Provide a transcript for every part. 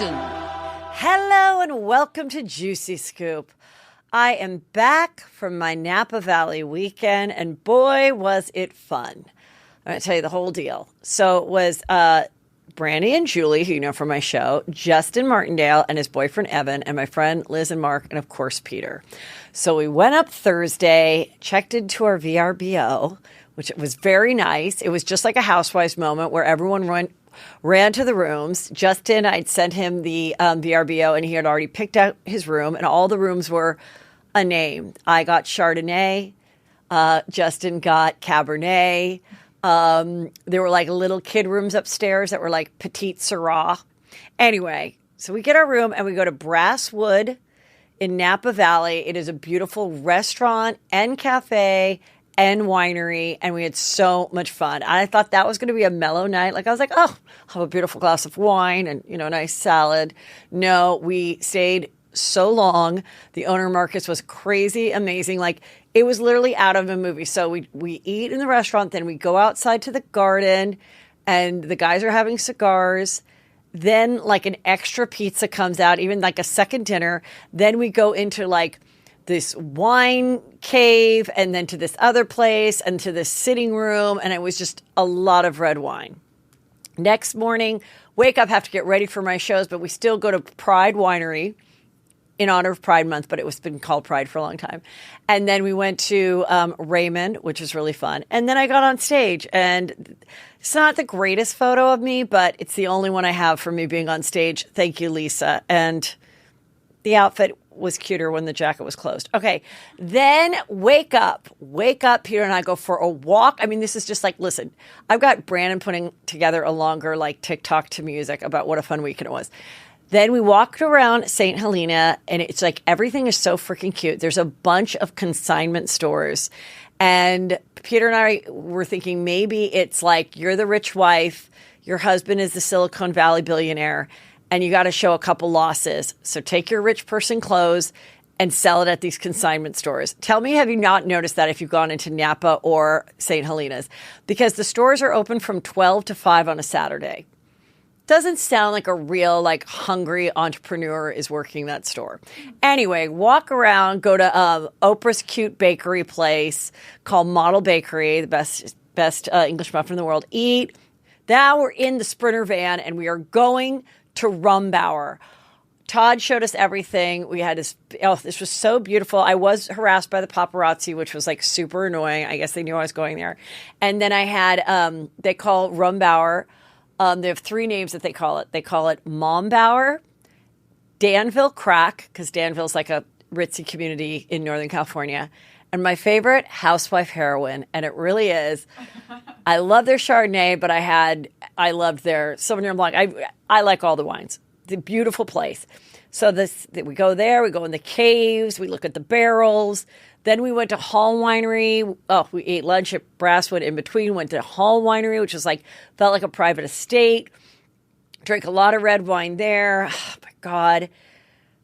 cooking. Hello and welcome to Juicy Scoop. I am back from my Napa Valley weekend, and boy, was it fun. I'm going to tell you the whole deal. So it was Brandy and Julie, who you know from my show, Justin Martindale and his boyfriend Evan, and my friend Liz and Mark, and of course Peter. So we went up Thursday, checked into our VRBO, which was very nice. It was just like a housewives moment where everyone ran to the rooms. Justin, I'd sent him the VRBO, and he had already picked out his room, and all the rooms were a name. I got Chardonnay. Justin got Cabernet. There were like little kid rooms upstairs that were like Petite Syrah. Anyway, so we get our room and we go to Brasswood in Napa Valley. It is a beautiful restaurant and cafe and winery, and we had so much fun. I thought that was going to be a mellow night. Like I was like, oh, I'll have a beautiful glass of wine and, you know, a nice salad. No, we stayed so long. The owner, Marcus, was crazy amazing. Like it was literally out of a movie. So we eat in the restaurant, then we go outside to the garden, and the guys are having cigars. Then like an extra pizza comes out, even like a second dinner. Then we go into like this wine cave, and then to this other place, and to this sitting room. And it was just a lot of red wine. Next morning, wake up, have to get ready for my shows, but we still go to Pride Winery in honor of Pride Month, but it was been called Pride for a long time. And then we went to Raymond, which was really fun. And then I got on stage, and it's not the greatest photo of me, but it's the only one I have for me being on stage. Thank you, Lisa. And the outfit was cuter when the jacket was closed. Okay, then wake up. Peter and I go for a walk. I mean, this is just like, listen, I've got Brandon putting together a longer like TikTok to music about what a fun weekend it was. Then we walked around St. Helena, and it's like everything is so freaking cute. There's a bunch of consignment stores. And Peter and I were thinking maybe it's like you're the rich wife, your husband is the Silicon Valley billionaire, and you got to show a couple losses. So take your rich person clothes and sell it at these consignment stores. Tell me, have you not noticed that if you've gone into Napa or St. Helena's? Because the stores are open from 12 to 5 on a Saturday. Doesn't sound like a real, like, hungry entrepreneur is working that store. Anyway, walk around, go to Oprah's cute bakery place called Model Bakery, the best English muffin in the world. Eat. Now we're in the Sprinter van, and we are going to Rumbauer. Todd showed us everything. We had this, this was so beautiful. I was harassed by the paparazzi, which was, like, super annoying. I guess they knew I was going there. And then I had, they call Rumbauer. They have 3 names that they call it. They call it Mombauer, Danville Crack, because Danville's like a ritzy community in Northern California. And my favorite, Housewife Heroine. And it really is. I love their Chardonnay, but I loved their Sauvignon Blanc. I like all the wines. It's a beautiful place. So we go there, we go in the caves, we look at the barrels. Then we went to Hall Winery. Oh, we ate lunch at Brasswood in between. Went to Hall Winery, which was like, felt like a private estate. Drank a lot of red wine there. Oh, my God.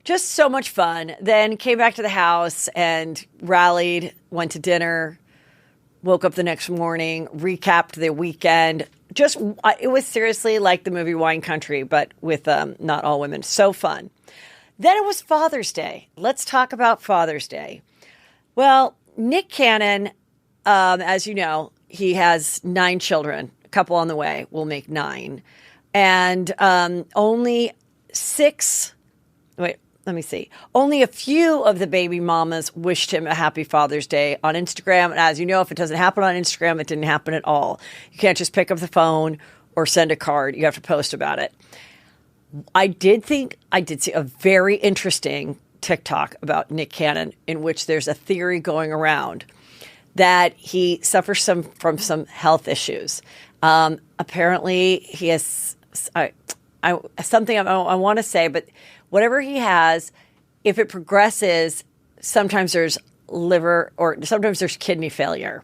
Just so much fun. Then came back to the house and rallied, went to dinner, woke up the next morning, recapped the weekend. It was seriously like the movie Wine Country, but with not all women. So fun. Then it was Father's Day. Let's talk about Father's Day. Well, Nick Cannon, as you know, he has 9 children, a couple on the way, will make 9. And only a few of the baby mamas wished him a happy Father's Day on Instagram. And as you know, if it doesn't happen on Instagram, it didn't happen at all. You can't just pick up the phone or send a card. You have to post about it. I did see a very interesting TikTok about Nick Cannon, in which there's a theory going around that he suffers from some health issues. Apparently, he has something I want to say, but whatever he has, if it progresses, sometimes there's liver or sometimes there's kidney failure.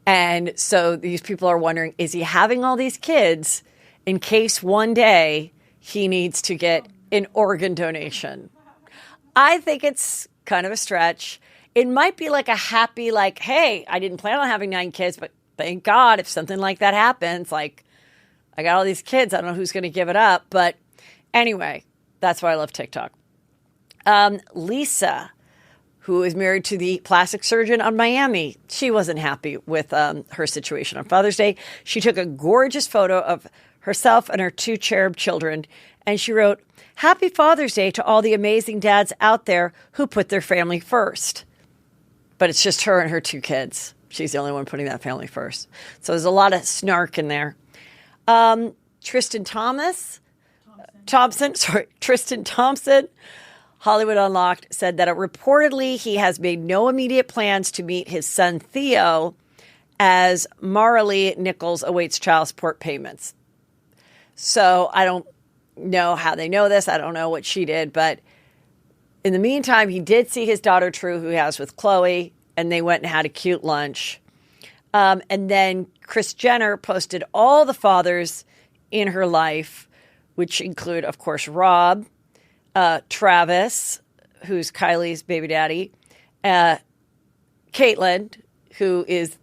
And so these people are wondering, is he having all these kids in case one day he needs to get an organ donation? I think it's kind of a stretch. It might be like a happy, like, hey, I didn't plan on having 9 kids, but thank God if something like that happens, like, I got all these kids, I don't know who's going to give it up. But anyway, That's why I love TikTok. Lisa, who is married to the plastic surgeon on Miami, she wasn't happy with her situation on Father's Day. She took a gorgeous photo of herself and her 2 cherub children, and she wrote, "Happy Father's Day to all the amazing dads out there who put their family first." But it's just her and her 2 kids. She's the only one putting that family first. So there's a lot of snark in there. Tristan Thompson, Hollywood Unlocked, said that reportedly he has made no immediate plans to meet his son Theo as Maralee Nichols awaits child support payments. So I don't know how they know this. I don't know what she did. But in the meantime, he did see his daughter True, who he has with Chloe, and they went and had a cute lunch. And then Kris Jenner posted all the fathers in her life, which include, of course, Rob, Travis, who's Kylie's baby daddy, Caitlyn, who is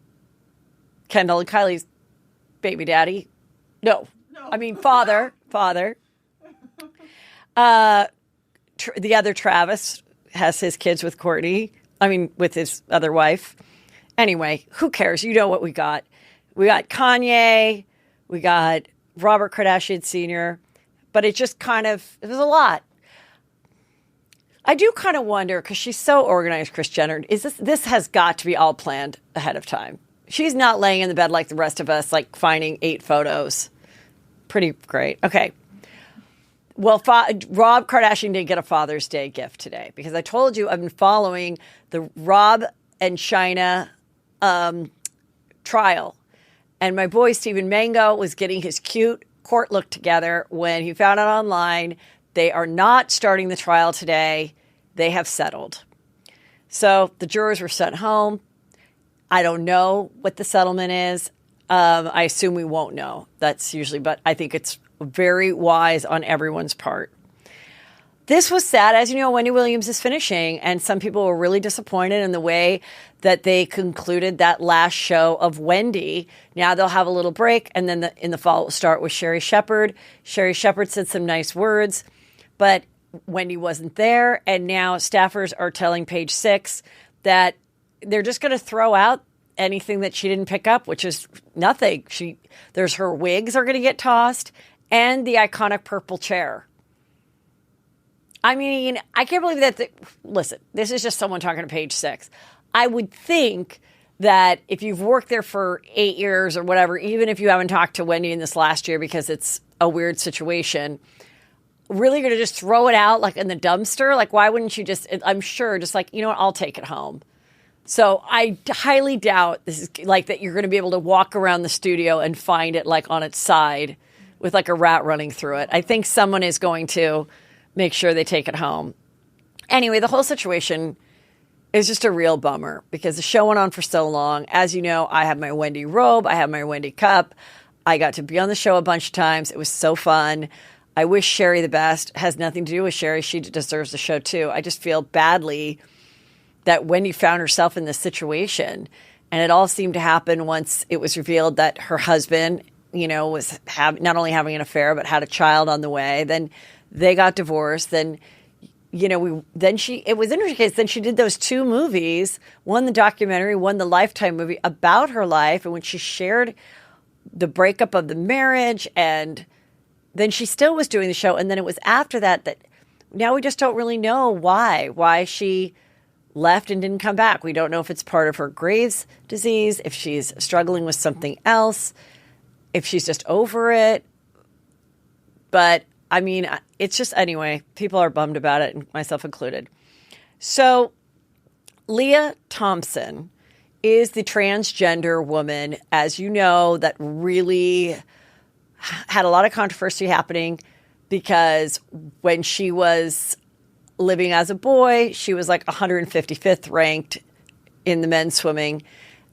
Kendall and Kylie's baby daddy. No. I mean father. The other Travis has his kids with Courtney. With his other wife. Anyway, who cares? You know what we got. We got Kanye. We got Robert Kardashian Sr. But it just it was a lot. I do kind of wonder, because she's so organized, Kris Jenner, this has got to be all planned ahead of time. She's not laying in the bed like the rest of us, like finding 8 photos. Pretty great. Okay. Well, Rob Kardashian did get a Father's Day gift today, because I told you I've been following the Rob and Chyna trial. And my boy Stephen Mango was getting his cute court look together when he found out online they are not starting the trial today. They have settled. So the jurors were sent home. I don't know what the settlement is. I assume we won't know. That's usually, but I think it's very wise on everyone's part. This was sad. As you know, Wendy Williams is finishing, and some people were really disappointed in the way that they concluded that last show of Wendy. Now they'll have a little break, and then in the fall we'll start with Sherri Shepherd. Sherri Shepherd said some nice words, but Wendy wasn't there, and now staffers are telling Page Six that they're just going to throw out anything that she didn't pick up, which is nothing. There's her wigs are going to get tossed, and the iconic purple chair. I mean, I can't believe that. Listen, this is just someone talking to Page Six. I would think that if you've worked there for 8 years or whatever, even if you haven't talked to Wendy in this last year because it's a weird situation, really going to just throw it out like in the dumpster? Like, why wouldn't you just, I'm sure, just like, you know what, I'll take it home. So I highly doubt this is like that you're going to be able to walk around the studio and find it like on its side with like a rat running through it. I think someone is going to make sure they take it home. Anyway, the whole situation is just a real bummer because the show went on for so long. As you know, I have my Wendy robe. I have my Wendy cup. I got to be on the show a bunch of times. It was so fun. I wish Sherri the best. It has nothing to do with Sherri. She deserves the show too. I just feel badly that Wendy found herself in this situation. And it all seemed to happen once it was revealed that her husband, was not only having an affair, but had a child on the way. Then they got divorced. Then, it was interesting because then she did those 2 movies, one the documentary, one the Lifetime movie about her life. And when she shared the breakup of the marriage, and then she still was doing the show. And then it was after that now we just don't really know why she left and didn't come back. We don't know if it's part of her Graves' disease, if she's struggling with something else, if she's just over it. But I mean, it's just, anyway, people are bummed about it, myself included. So Leah Thompson is the transgender woman, as you know, that really had a lot of controversy happening because when she was living as a boy, she was like 155th ranked in the men's swimming.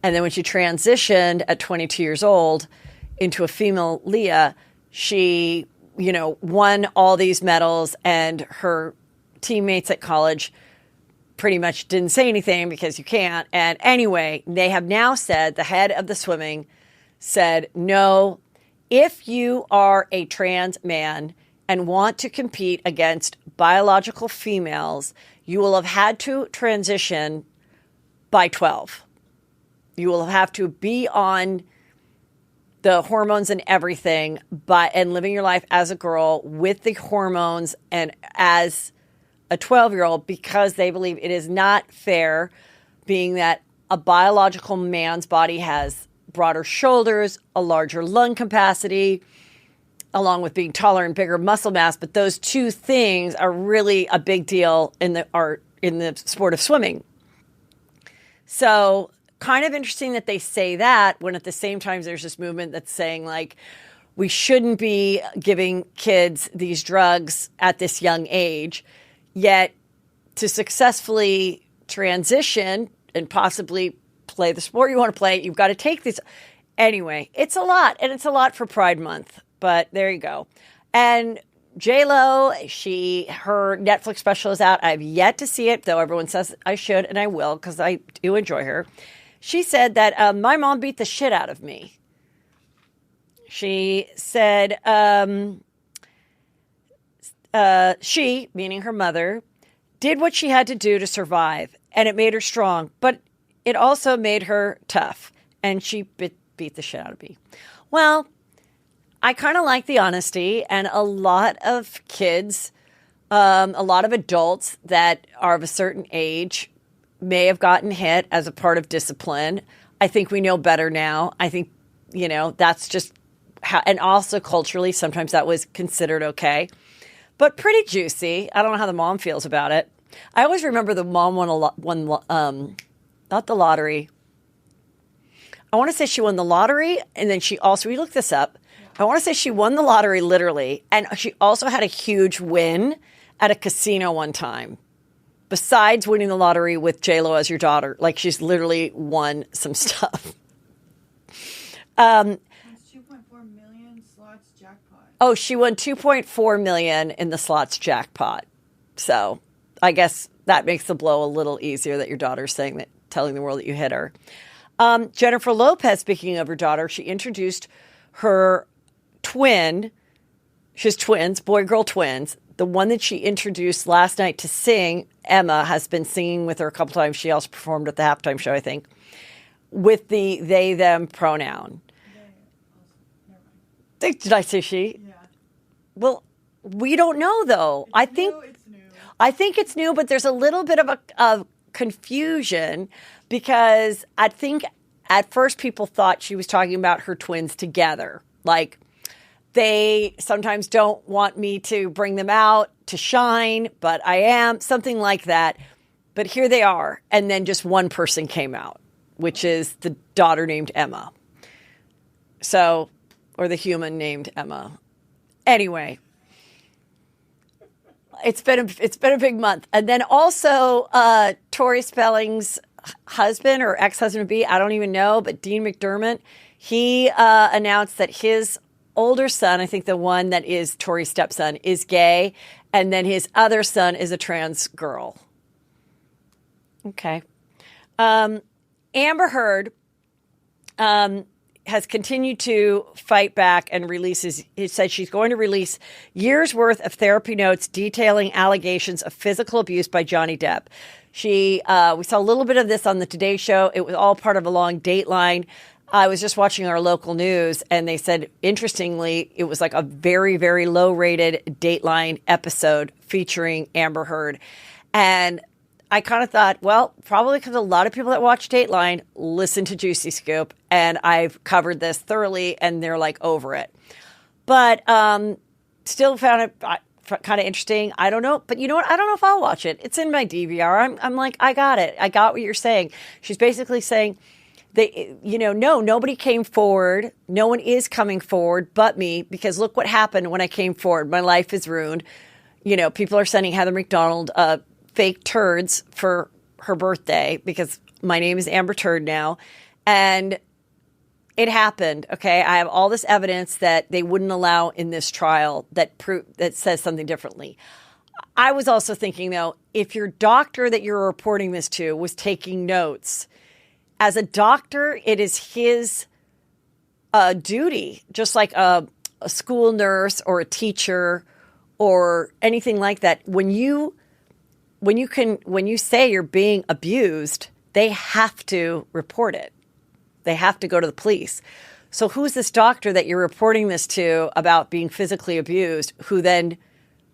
And then when she transitioned at 22 years old into a female Leah, she won all these medals, and her teammates at college pretty much didn't say anything because you can't. And anyway, they have now said, the head of the swimming said, no, if you are a trans man and want to compete against biological females, you will have had to transition by 12. You will have to be on the hormones and everything, and living your life as a girl with the hormones and as a 12-year-old, because they believe it is not fair, being that a biological man's body has broader shoulders, a larger lung capacity, along with being taller and bigger muscle mass. But those two things are really a big deal in the sport of swimming. So kind of interesting that they say that when at the same time there's this movement that's saying like we shouldn't be giving kids these drugs at this young age, yet to successfully transition and possibly play the sport you want to play, you've got to take this. Anyway, it's a lot, and it's a lot for Pride Month, but there you go. And J.Lo, her Netflix special is out. I've yet to see it, though everyone says I should, and I will because I do enjoy her. She said that my mom beat the shit out of me. She said she, meaning her mother, did what she had to do to survive, and it made her strong, but it also made her tough, and she beat the shit out of me. Well, I kind of like the honesty, and a lot of kids, a lot of adults that are of a certain age may have gotten hit as a part of discipline. I think we know better now. I think, that's just how, and also culturally, sometimes that was considered okay, but pretty juicy. I don't know how the mom feels about it. I always remember the mom won not the lottery. I want to say she won the lottery, and then she also, we looked this up. I want to say she won the lottery literally, and she also had a huge win at a casino one time. Besides winning the lottery with J.Lo as your daughter, like she's literally won some stuff. 2.4 million slots jackpot. Oh, she won 2.4 million in the slots jackpot. So I guess that makes the blow a little easier that your daughter's saying that, telling the world that you hit her. Jennifer Lopez, speaking of her daughter, she introduced her twin. She has twins, boy-girl twins. The one that she introduced last night to sing, Emma, has been singing with her a couple times. She also performed at the halftime show, I think, with the they, them pronoun. Did I say she? Yeah. Well, we don't know, though. It's new. I think it's new, but there's a little bit of a confusion because I think at first people thought she was talking about her twins together. Like, they sometimes don't want me to bring them out to shine, but I am, something like that. But here they are. And then just one person came out, which is the daughter named Emma. So, or the human named Emma. Anyway, it's been a big month. And then also Tori Spelling's husband or ex-husband be, I don't even know, but Dean McDermott, he announced that his older son, I think the one that is Tori's stepson, is gay, and then his other son is a trans girl. Okay. Amber Heard has continued to fight back and it said she's going to release years worth of therapy notes detailing allegations of physical abuse by Johnny Depp. We saw a little bit of this on the Today Show. It was all part of a long Dateline. I was just watching our local news, and they said, interestingly, it was like a very, very low-rated Dateline episode featuring Amber Heard. And I kind of thought, well, probably because a lot of people that watch Dateline listen to Juicy Scoop, and I've covered this thoroughly, and they're like over it. But still found it kind of interesting. I don't know. But you know what? I don't know if I'll watch it. It's in my DVR. I'm like, I got it. I got what you're saying. She's basically saying, no, nobody came forward. No one is coming forward but me, because look what happened when I came forward. My life is ruined. People are sending Heather McDonald fake turds for her birthday because my name is Amber Turd now. And it happened. Okay. I have all this evidence that they wouldn't allow in this trial that says something differently. I was also thinking, though, if your doctor that you're reporting this to was taking notes, as a doctor, it is his duty, just like a school nurse or a teacher or anything like that, when you say you're being abused, they have to report it. They have to go to the police. So who's this doctor that you're reporting this to about being physically abused who then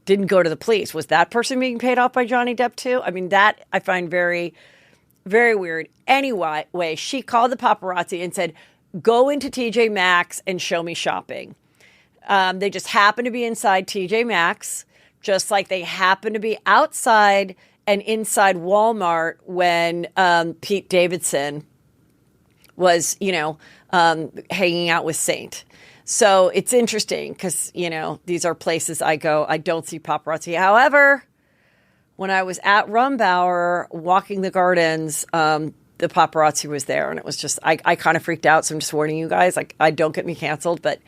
didn't go to the police? Was that person being paid off by Johnny Depp too? I mean, that I find very, very weird. Anyway, she called the paparazzi and said, go into TJ Maxx and show me shopping. They just happened to be inside TJ Maxx, just like they happened to be outside and inside Walmart when Pete Davidson was, hanging out with Saint. So it's interesting because, these are places I go. I don't see paparazzi. However, when I was at Rumbauer walking the gardens, the paparazzi was there. And it was just, I kind of freaked out. So I'm just warning you guys, I don't get me canceled, but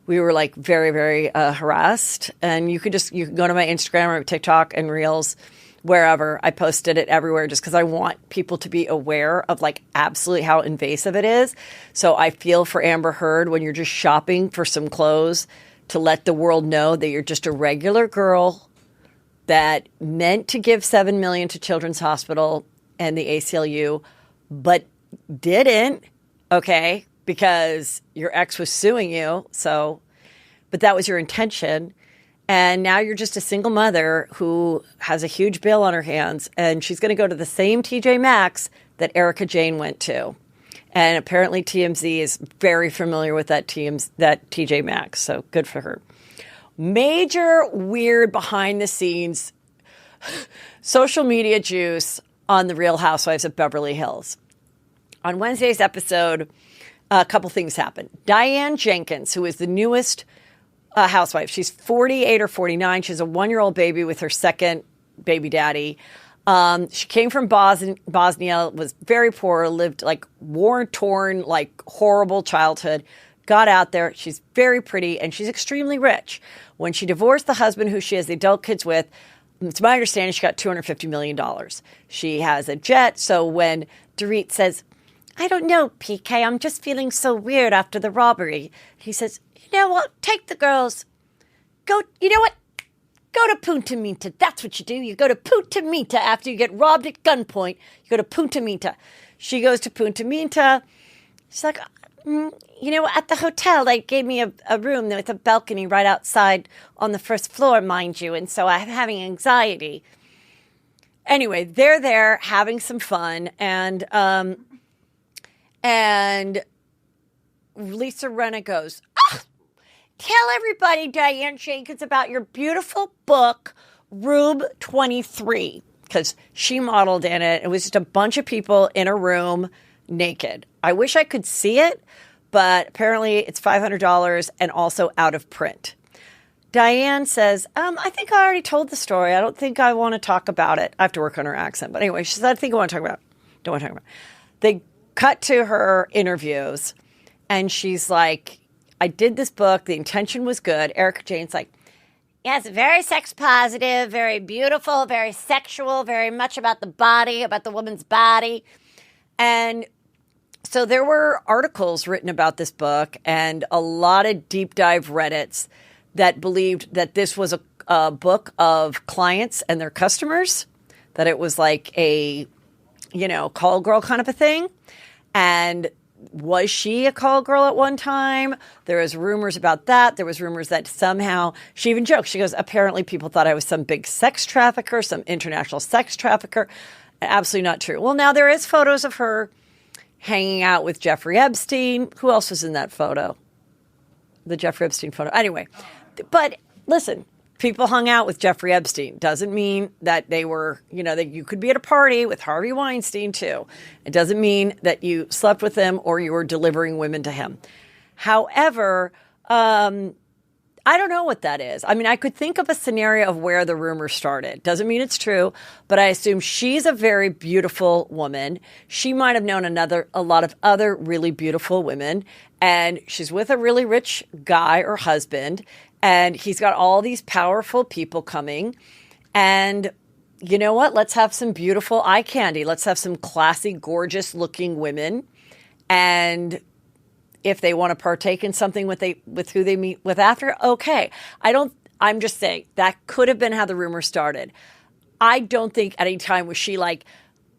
we were like very, very harassed. And you can go to my Instagram or TikTok and Reels, wherever. I posted it everywhere just because I want people to be aware of like absolutely how invasive it is. So I feel for Amber Heard when you're just shopping for some clothes to let the world know that you're just a regular girl that meant to give $7 million to Children's Hospital and the ACLU, but didn't, okay, because your ex was suing you. So, but that was your intention. And now you're just a single mother who has a huge bill on her hands, and she's going to go to the same TJ Maxx that Erica Jane went to. And apparently TMZ is very familiar with that TJ Maxx, so good for her. Major weird behind the scenes social media juice on the Real Housewives of Beverly Hills. On Wednesday's episode, a couple things happened. Diane Jenkins, who is the newest housewife. She's 48 or 49. She has a 1-year-old baby with her second baby daddy. She came from Bosnia, was very poor, lived like war-torn, like horrible childhood, got out there. She's very pretty and she's extremely rich. When she divorced the husband who she has the adult kids with, it's my understanding she got $250 million. She has a jet. So when Dorit says, I don't know, PK, I'm just feeling so weird after the robbery. He says, you know what? Take the girls. Go, you know what? Go to Punta Mita. That's what you do. You go to Punta Mita after you get robbed at gunpoint. You go to Punta Mita. She goes to Punta Mita. She's like, at the hotel, they gave me a room with a balcony right outside on the first floor, mind you. And so I'm having anxiety. Anyway, they're there having some fun. And Lisa Rena goes, tell everybody, Diane Jenkins, about your beautiful book, RHUGT 23, because she modeled in it. It was just a bunch of people in a room naked. I wish I could see it, but apparently it's $500 and also out of print. Diane says, I think I already told the story. I don't think I want to talk about it. I have to work on her accent. But anyway, she said, I think I want to talk about it. Don't want to talk about it. They cut to her interviews, and she's like, I did this book. The intention was good. Erica Jane's like, yes, very sex positive, very beautiful, very sexual, very much about the body, about the woman's body. And so there were articles written about this book and a lot of deep dive Reddits that believed that this was a book of clients and their customers, that it was like a, call girl kind of a thing. And was she a call girl at one time? There was rumors about that. There was rumors that somehow, she even joked, she goes, apparently people thought I was some big sex trafficker, some international sex trafficker. Absolutely not true. Well, now there is photos of her hanging out with Jeffrey Epstein. Who else was in that photo? The Jeffrey Epstein photo. Anyway, but listen, people hung out with Jeffrey Epstein. Doesn't mean that they were, that you could be at a party with Harvey Weinstein too. It doesn't mean that you slept with him or you were delivering women to him. However, I don't know what that is. I mean, I could think of a scenario of where the rumor started. Doesn't mean it's true, but I assume she's a very beautiful woman. She might have known a lot of other really beautiful women, and she's with a really rich guy or husband, and he's got all these powerful people coming. And you know what? Let's have some beautiful eye candy. Let's have some classy, gorgeous looking women. And if they want to partake in something with who they meet with after, okay. I I'm just saying that could have been how the rumor started. I don't think at any time was she like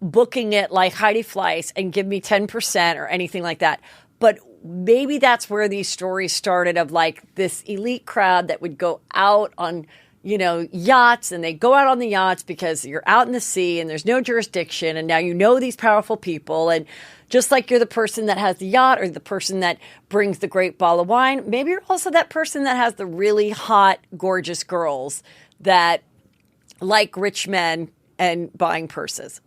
booking it like Heidi Fleiss and give me 10% or anything like that. But maybe that's where these stories started of like this elite crowd that would go out on, you know, yachts, and they go out on the yachts because you're out in the sea and there's no jurisdiction. And now you know these powerful people. And just like you're the person that has the yacht or the person that brings the great bottle of wine, maybe you're also that person that has the really hot, gorgeous girls that like rich men and buying purses.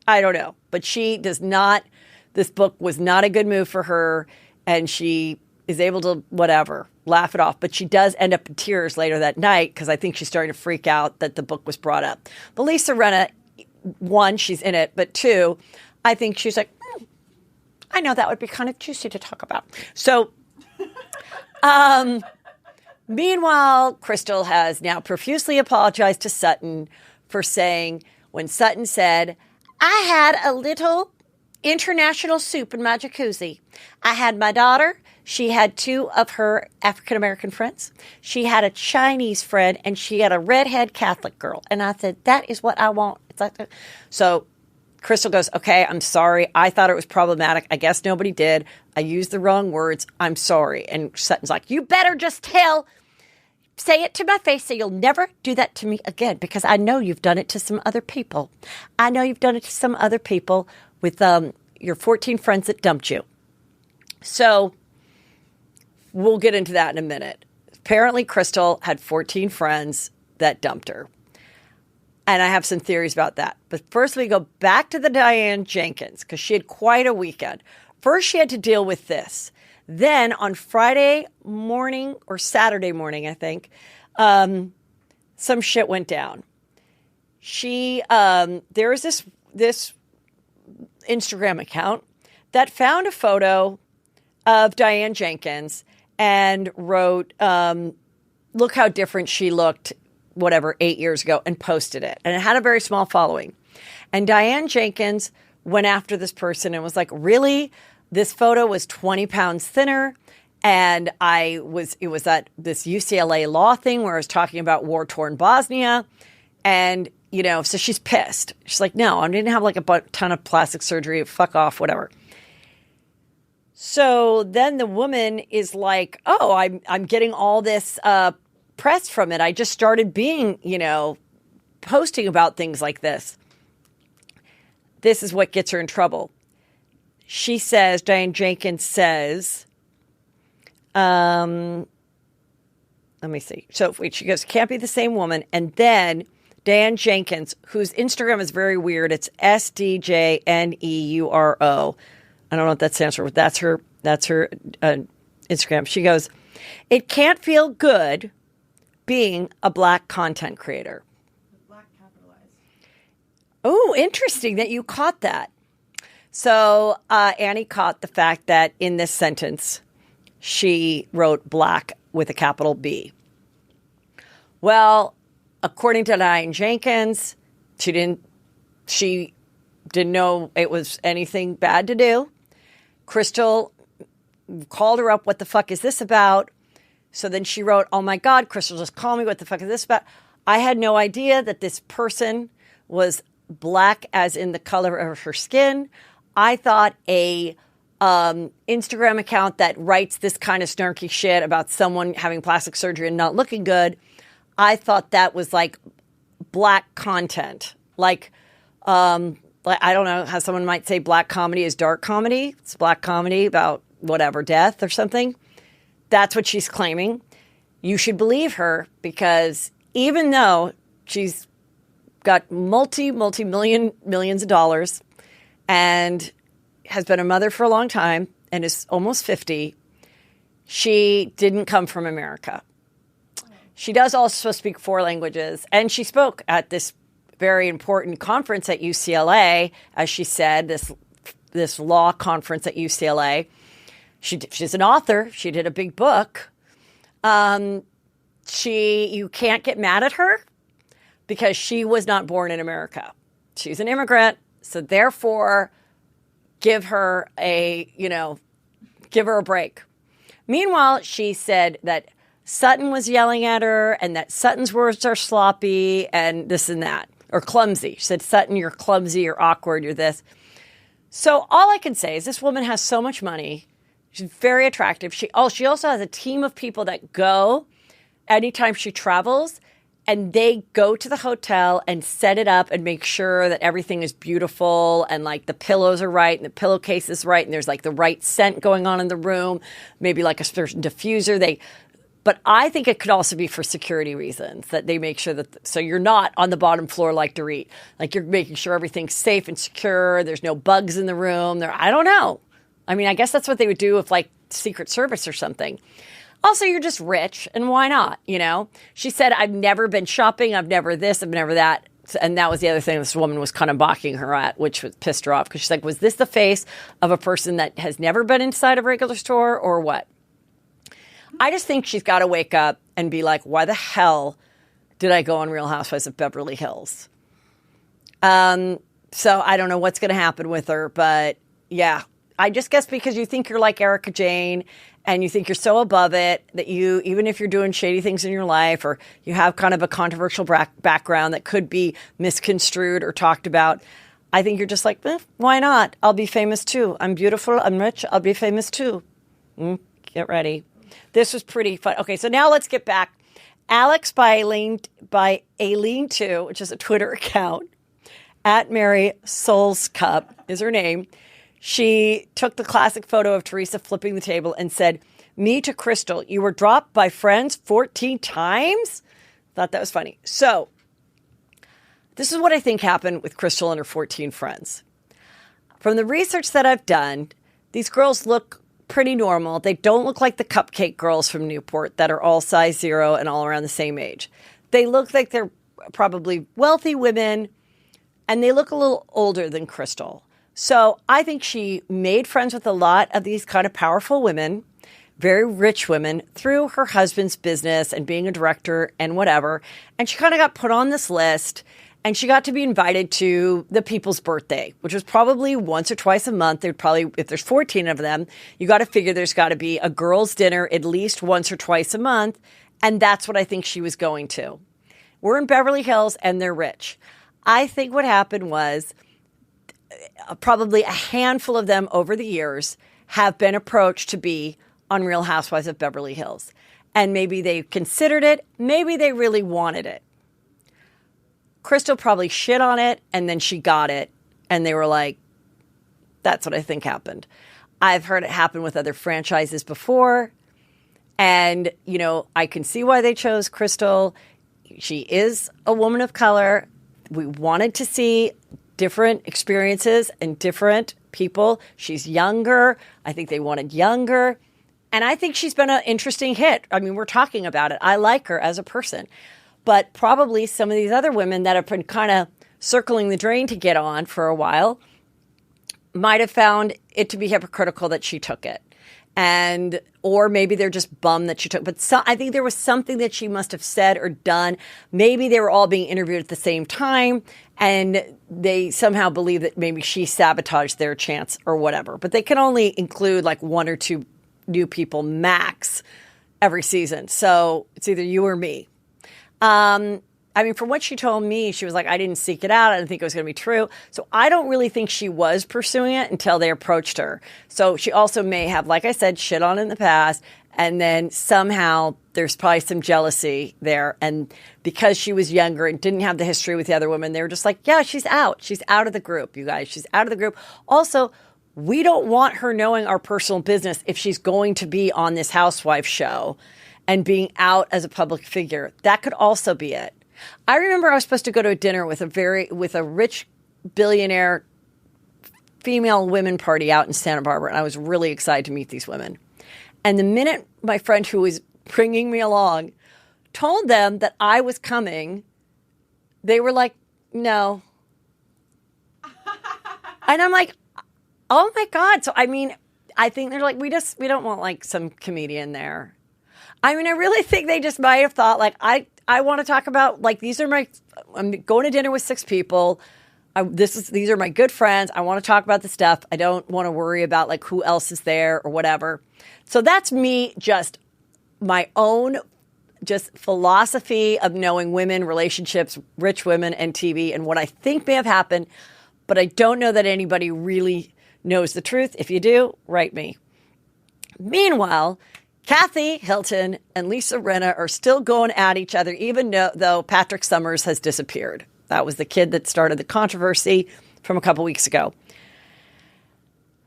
I don't know. But she does not, this book was not a good move for her. And she is able to, whatever, laugh it off. But she does end up in tears later that night because I think she's starting to freak out that the book was brought up. But Lisa Rena, one, she's in it. But two, I think she's like, I know that would be kind of juicy to talk about. So, meanwhile, Crystal has now profusely apologized to Sutton for saying, when Sutton said, I had a little international soup in my jacuzzi. I had my daughter. She had two of her African-American friends. She had a Chinese friend, and she had a redhead Catholic girl. And I said, that is what I want. It's like that. So Crystal goes, okay, I'm sorry. I thought it was problematic. I guess nobody did. I used the wrong words. I'm sorry. And Sutton's like, you better just say it to my face so you'll never do that to me again, because I know you've done it to some other people. I know you've done it to some other people with your 14 friends that dumped you. So we'll get into that in a minute. Apparently, Crystal had 14 friends that dumped her. And I have some theories about that. But first, we go back to the Diane Jenkins, because she had quite a weekend. First, she had to deal with this. Then on Friday morning or Saturday morning, I think, some shit went down. There was this Instagram account that found a photo of Diane Jenkins and wrote, look how different she looked, 8 years ago, and posted it. And it had a very small following. And Diane Jenkins went after this person and was like, really? This photo was 20 pounds thinner. And it was at this UCLA law thing where I was talking about war-torn Bosnia. And, so she's pissed. She's like, no, I didn't have like a ton of plastic surgery. Fuck off, whatever. So then the woman is like, oh, I'm getting all this press from it. I just started being, posting about things like this. This is what gets her in trouble. She says, Diane Jenkins says, let me see. So she goes, can't be the same woman. And then Diane Jenkins, whose Instagram is very weird. It's SDJNEURO. I don't know what that stands for, but that's her Instagram. She goes, it can't feel good being a Black content creator. Black capitalized. Oh, interesting that you caught that. So Annie caught the fact that in this sentence, she wrote Black with a capital B. Well, according to Diane Jenkins, she didn't know it was anything bad to do. Crystal called her up. What the fuck is this about? So then she wrote, oh my God, Crystal, just call me. What the fuck is this about? I had no idea that this person was Black as in the color of her skin. I thought a Instagram account that writes this kind of snarky shit about someone having plastic surgery and not looking good, I thought that was like Black content. Like I don't know how someone might say Black comedy is dark comedy. It's Black comedy about whatever, death or something. That's what she's claiming. You should believe her, because even though she's got millions of dollars and has been a mother for a long time and is almost 50, she didn't come from America. She does also speak 4 languages, and she spoke at this very important conference at UCLA, as she said, this law conference at UCLA. She's an author. She did a big book. You can't get mad at her because she was not born in America. She's an immigrant, so therefore, give her a break. Meanwhile, she said that Sutton was yelling at her and that Sutton's words are sloppy and this and that, or clumsy. She said, Sutton, you're clumsy, you're awkward, you're this. So all I can say is this woman has so much money. She's very attractive. She also has a team of people that go anytime she travels, and they go to the hotel and set it up and make sure that everything is beautiful and like the pillows are right and the pillowcase is right and there's like the right scent going on in the room, maybe like a certain diffuser. But I think it could also be for security reasons that they make sure that, so you're not on the bottom floor like Dorit. Like you're making sure everything's safe and secure. There's no bugs in the room. I don't know. I mean, I guess that's what they would do if like Secret Service or something. Also, you're just rich, and why not, you know? She said, I've never been shopping, I've never this, I've never that. And that was the other thing this woman was kind of mocking her at, which pissed her off. Because she's like, was this the face of a person that has never been inside a regular store or what? I just think she's got to wake up and be like, why the hell did I go on Real Housewives of Beverly Hills? So I don't know what's going to happen with her, but yeah. I just guess because you think you're like Erica Jane and you think you're so above it that you, even if you're doing shady things in your life or you have kind of a controversial background that could be misconstrued or talked about, I think you're just like, why not? I'll be famous too. I'm beautiful. I'm rich. I'll be famous too. Get ready. This was pretty fun. Okay, so now let's get back. Alex by Aileen 2, which is a Twitter account, at Mary Souls Cup is her name. She took the classic photo of Theresa flipping the table and said, me to Crystal, you were dropped by friends 14 times? Thought that was funny. So this is what I think happened with Crystal and her 14 friends. From the research that I've done, these girls look pretty normal. They don't look like the cupcake girls from Newport that are all size 0 and all around the same age. They look like they're probably wealthy women, and they look a little older than Crystal. So I think she made friends with a lot of these kind of powerful women, very rich women, through her husband's business and being a director and whatever. And she kind of got put on this list, and she got to be invited to the people's birthday, which was probably once or twice a month. There'd probably, if there's 14 of them, you got to figure there's got to be a girls' dinner at least once or twice a month. And that's what I think she was going to. We're in Beverly Hills and they're rich. I think what happened was probably a handful of them over the years have been approached to be on Real Housewives of Beverly Hills. And maybe they considered it. Maybe they really wanted it. Crystal probably shit on it, and then she got it. And they were like, that's what I think happened. I've heard it happen with other franchises before. And, you know, I can see why they chose Crystal. She is a woman of color. We wanted to see different experiences and different people. She's younger. I think they wanted younger. And I think she's been an interesting hit. I mean, we're talking about it. I like her as a person. But probably some of these other women that have been kind of circling the drain to get on for a while might have found it to be hypocritical that she took it. Or maybe they're just bummed that she took. But I think there was something that she must have said or done. Maybe they were all being interviewed at the same time, and they somehow believe that maybe she sabotaged their chance or whatever. But they can only include like 1 or 2 new people max every season. So it's either you or me. I mean, from what she told me, she was like, I didn't seek it out. I didn't think it was going to be true. So I don't really think she was pursuing it until they approached her. So she also may have, like I said, shit on in the past. And then somehow there's probably some jealousy there. And because she was younger and didn't have the history with the other women, they were just like, yeah, she's out. She's out of the group, you guys. She's out of the group. Also, we don't want her knowing our personal business if she's going to be on this housewife show and being out as a public figure. That could also be it. I remember I was supposed to go to a dinner with a rich billionaire female women party out in Santa Barbara, and I was really excited to meet these women. And the minute my friend who was bringing me along told them that I was coming, they were like, no. And I'm like, oh my God. So, I mean, I think they're like, we don't want like some comedian there. I mean, I really think they just might have thought like, I want to talk about like, I'm going to dinner with 6 people. These are my good friends. I want to talk about the stuff. I don't want to worry about like who else is there or whatever. So that's me, just my own just philosophy of knowing women, relationships, rich women, and TV, and what I think may have happened, but I don't know that anybody really knows the truth. If you do, write me. Meanwhile, Kathy Hilton and Lisa Rena are still going at each other, even though Patrick Summers has disappeared. That was the kid that started the controversy from a couple weeks ago.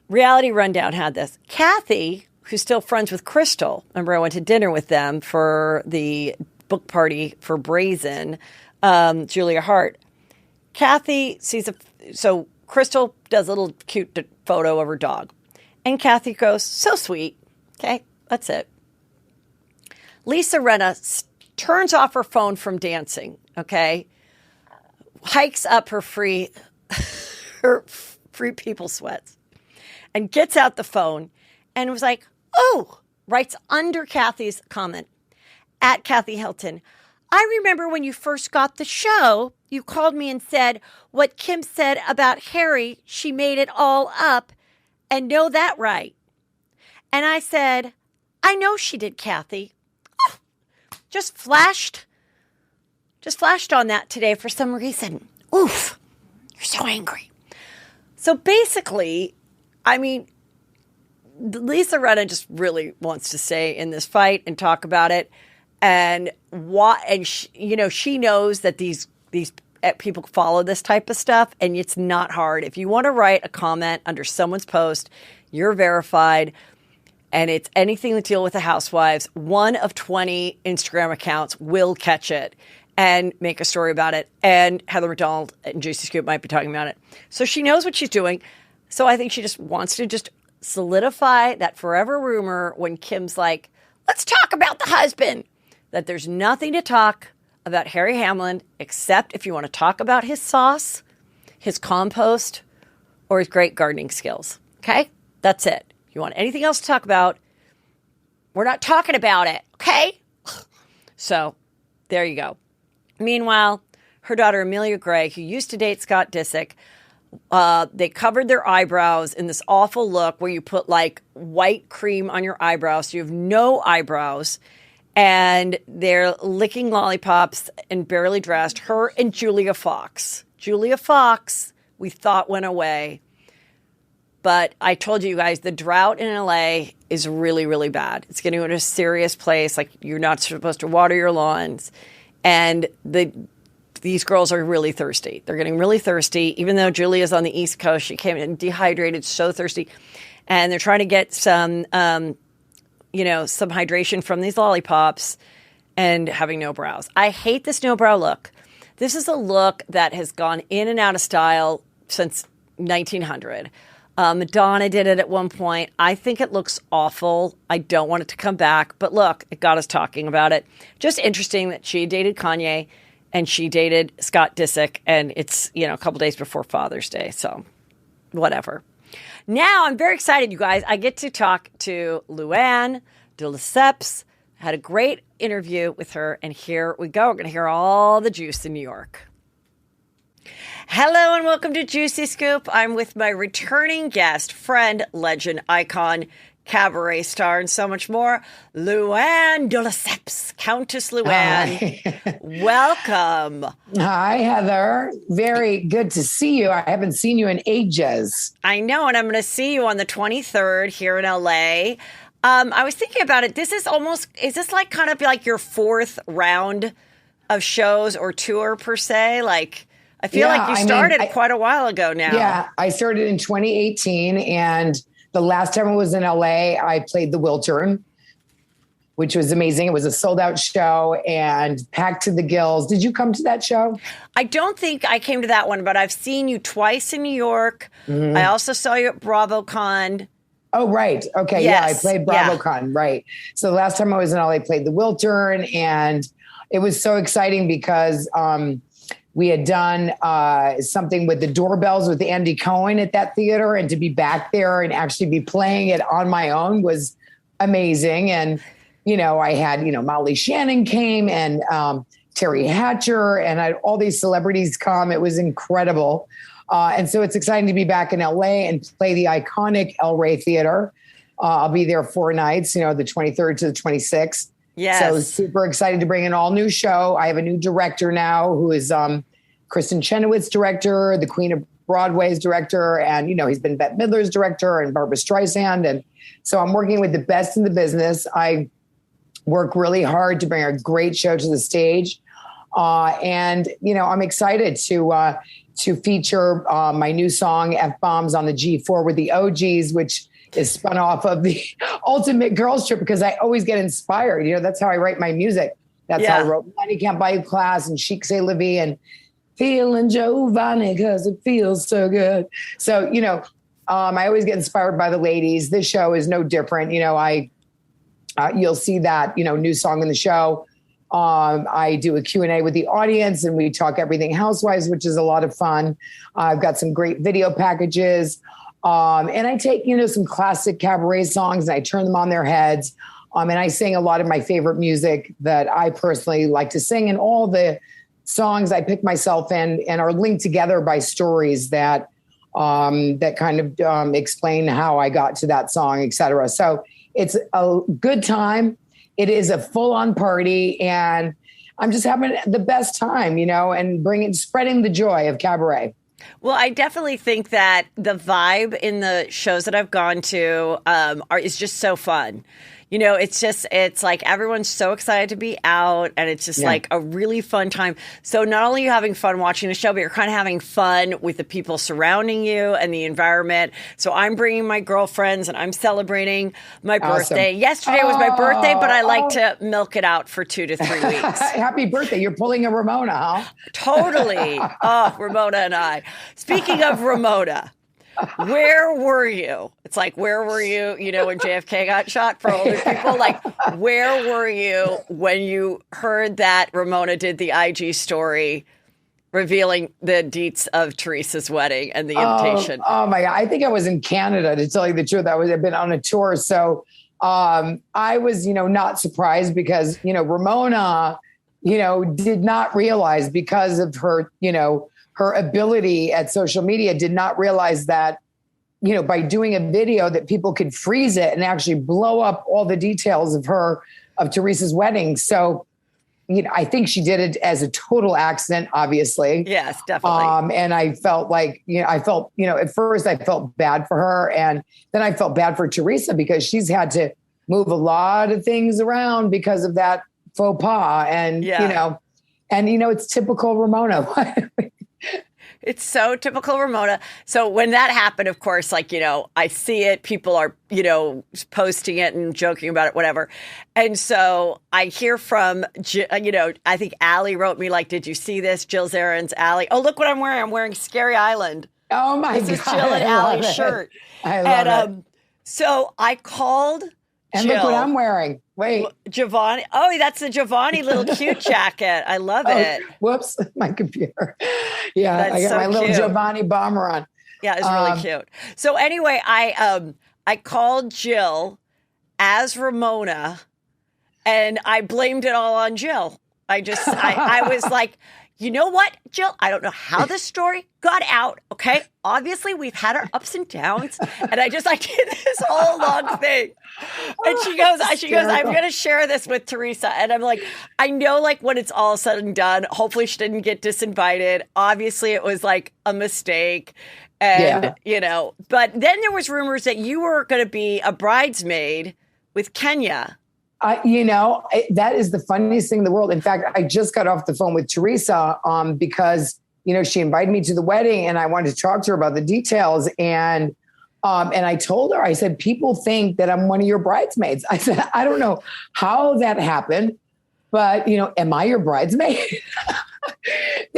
Reality Rundown had this. Kathy, who's still friends with Crystal, remember I went to dinner with them for the book party for Brazen, Julia Hart. Kathy sees so Crystal does a little cute photo of her dog. And Kathy goes, so sweet. Okay, that's it. Lisa Rena turns off her phone from dancing, okay? Hikes up her free people sweats and gets out the phone and was like, oh, writes under Kathy's comment, at Kathy Hilton. I remember when you first got the show, you called me and said what Kim said about Harry, she made it all up, and know that right. And I said, I know she did, Kathy. Oh, just flashed on that today for some reason. Oof, you're so angry. So basically, I mean, Lisa Rena just really wants to stay in this fight and talk about it. And she knows that these people follow this type of stuff, and it's not hard. If you want to write a comment under someone's post, you're verified, and it's anything to deal with the housewives, one of 20 Instagram accounts will catch it and make a story about it. And Heather McDonald and Juicy Scoop might be talking about it. So she knows what she's doing. So I think she just wants to just solidify that forever rumor when Kim's like, let's talk about the husband. That there's nothing to talk about Harry Hamlin except if you want to talk about his sauce, his compost, or his great gardening skills. Okay? That's it. If you want anything else to talk about, we're not talking about it. Okay? So there you go. Meanwhile, her daughter Amelia Gray, who used to date Scott Disick, they covered their eyebrows in this awful look where you put like white cream on your eyebrows so you have no eyebrows. And they're licking lollipops and barely dressed. Her and Julia Fox. Julia Fox, we thought went away. But I told you guys, the drought in LA is really, really bad. It's getting to a serious place. Like, you're not supposed to water your lawns. And these girls are really thirsty. They're getting really thirsty. Even though Julia's on the East Coast, she came in dehydrated, so thirsty. And they're trying to get some hydration from these lollipops and having no brows. I hate this no brow look. This is a look that has gone in and out of style since 1900. Madonna did it at one point. I think it looks awful. I don't want it to come back. But look, it got us talking about it. Just interesting that she dated Kanye and she dated Scott Disick. And it's, a couple days before Father's Day. So whatever. Now I'm very excited, you guys. I get to talk to Luann De Lesseps. I had a great interview with her, and here we go. We're going to hear all the juice in New York. Hello and welcome to Juicy Scoop. I'm with my returning guest, friend, legend, icon, cabaret star, and so much more, Luann De Lesseps, Countess Luann. Hi. Welcome. Hi, Heather. Very good to see you. I haven't seen you in ages. I know, and I'm going to see you on the 23rd here in LA. I was thinking about it. Is this like kind of like your fourth round of shows or tour per se? Like, I feel like you started quite a while ago now. Yeah, I started in 2018, and the last time I was in LA, I played the Wiltern, which was amazing. It was a sold out show and packed to the gills. Did you come to that show? I don't think I came to that one, but I've seen you twice in New York. Mm-hmm. I also saw you at BravoCon. Oh, right. Okay. Yes. Yeah, I played BravoCon. Yeah. Right. So the last time I was in LA, I played the Wiltern, and it was so exciting because we had done something with the doorbells with Andy Cohen at that theater, and to be back there and actually be playing it on my own was amazing. And, I had, Molly Shannon came, and Terry Hatcher, and I had all these celebrities come. It was incredible. And so it's exciting to be back in LA and play the iconic El Rey Theater. I'll be there 4 nights, the 23rd to the 26th. Yes. So super excited to bring an all new show. I have a new director now who is Kristen Chenoweth's director, the Queen of Broadway's director. And, he's been Bette Midler's director and Barbara Streisand. And so I'm working with the best in the business. I work really hard to bring a great show to the stage. And, I'm excited to feature my new song, F-Bombs on the G4 with the OGs, which is spun off of the Ultimate Girls Trip, because I always get inspired. That's how I write my music. That's how I wrote Money Can't Buy You Class and Chic C'est La Vie and Feeling Giovanni because it feels so good. So, I always get inspired by the ladies. This show is no different. You'll see that, new song in the show. I do a Q&A with the audience and we talk everything housewives, which is a lot of fun. I've got some great video packages. And I take, some classic cabaret songs and I turn them on their heads. And I sing a lot of my favorite music that I personally like to sing. And all the songs I pick myself in and are linked together by stories that kind of explain how I got to that song, et cetera. So it's a good time. It is a full-on party, and I'm just having the best time, and spreading the joy of cabaret. Well, I definitely think that the vibe in the shows that I've gone to is just so fun. It's like everyone's so excited to be out, and it's just like a really fun time. So not only are you having fun watching the show, but you're kind of having fun with the people surrounding you and the environment. So I'm bringing my girlfriends and I'm celebrating my birthday. Yesterday was my birthday, but I like to milk it out for 2 to 3 weeks. Happy birthday. You're pulling a Ramona, huh? Totally. Ramona and I. Speaking of Ramona, where were you? It's like, where were you, when JFK got shot, for older people? Like, where were you when you heard that Ramona did the IG story revealing the deets of Theresa's wedding and the invitation? Oh my God. I think I was in Canada, to tell you the truth. I've been on a tour. So I was, not surprised because, Ramona, did not realize, because of her, her ability at social media, did not realize that, by doing a video that people could freeze it and actually blow up all the details of Theresa's wedding. So, I think she did it as a total accident, obviously. Yes, definitely. And I felt like, at first I felt bad for her. And then I felt bad for Theresa because she's had to move a lot of things around because of that faux pas. And, it's typical Ramona. It's so typical Ramona. So when that happened, of course, I see it. People are, posting it and joking about it, whatever. And so I hear from, I think Allie wrote me, did you see this? Jill Zarin's Allie. Oh, look what I'm wearing. I'm wearing Scary Island. Oh, my God. This is Jill and Allie's shirt. I love it. So I called And Jill. Look what I'm wearing. Wait. Giovanni. Oh, that's the Giovanni little cute jacket. I love it. Whoops, my computer. Yeah, That's I got so my little cute. Giovanni bomber on. Yeah, it's really cute. So anyway, I called Jill as Ramona, and I blamed it all on Jill. I was like, you know what, Jill? I don't know how this story got out. Okay, obviously we've had our ups and downs, and I did this whole long thing. And she goes, I'm going to share this with Theresa. And I'm like, I know, when it's all said and done, hopefully she didn't get disinvited. Obviously it was a mistake. And, but then there was rumors that you were going to be a bridesmaid with Kenya. That is the funniest thing in the world. In fact, I just got off the phone with Theresa because, she invited me to the wedding and I wanted to talk to her about the details. And I told her, I said, people think that I'm one of your bridesmaids. I said, I don't know how that happened, but, am I your bridesmaid?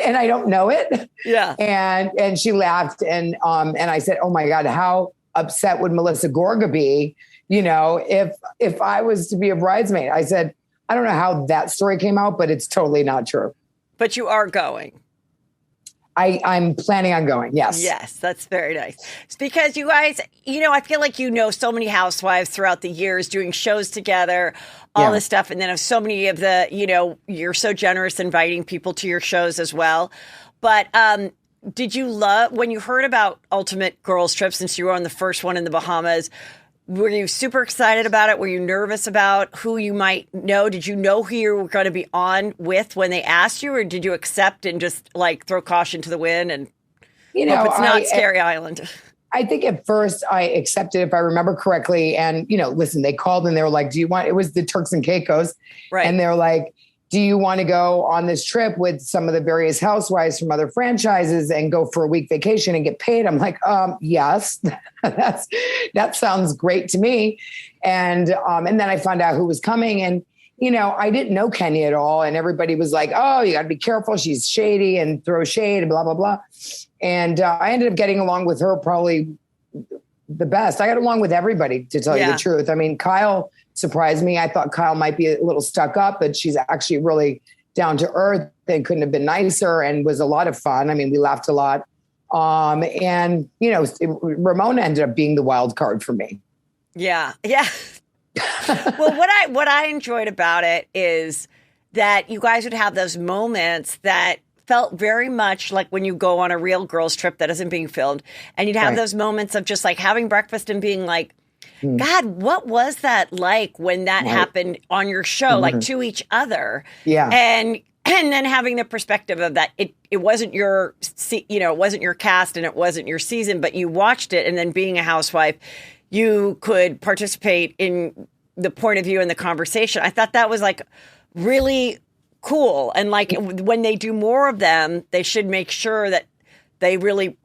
And I don't know it. Yeah. And she laughed and I said, oh my God, how upset would Melissa Gorga be, if I was to be a bridesmaid? I said, I don't know how that story came out, but it's totally not true. But you are going. I'm planning on going. Yes. Yes. That's very nice. It's because you guys, I feel like so many housewives throughout the years doing shows together, all this stuff. And then have so many of the, you're so generous inviting people to your shows as well. But did you love, when you heard about Ultimate Girls Trip, since you were on the first one in the Bahamas, Were you super excited about it? Were you nervous about who you might know? Did you know who you were going to be on with when they asked you, or did you accept and just like throw caution to the wind and hope it's not Scary Island? I think at first I accepted, if I remember correctly. And, listen, they called and they were like, it was the Turks and Caicos. Right. And they're like, do you want to go on this trip with some of the various housewives from other franchises and go for a week vacation and get paid? I'm like, yes, that sounds great to me. And then I found out who was coming, and, I didn't know Kenny at all. And everybody was like, oh, you got to be careful. She's shady and throw shade and blah, blah, blah. And I ended up getting along with her probably the best. I got along with everybody, to tell you the truth. I mean, Kyle surprised me. I thought Kyle might be a little stuck up, but she's actually really down to earth and couldn't have been nicer, and was a lot of fun. I mean, we laughed a lot. And, Ramona ended up being the wild card for me. Yeah. Yeah. Well, what I enjoyed about it is that you guys would have those moments that felt very much like when you go on a real girls trip that isn't being filmed, and you'd have those moments of just like having breakfast and being like, God, what was that like when that happened on your show, like to each other? Yeah. And then having the perspective of that, it wasn't your, it wasn't your cast and it wasn't your season, but you watched it. And then being a housewife, you could participate in the point of view and the conversation. I thought that was like really cool. And like when they do more of them, they should make sure that they really,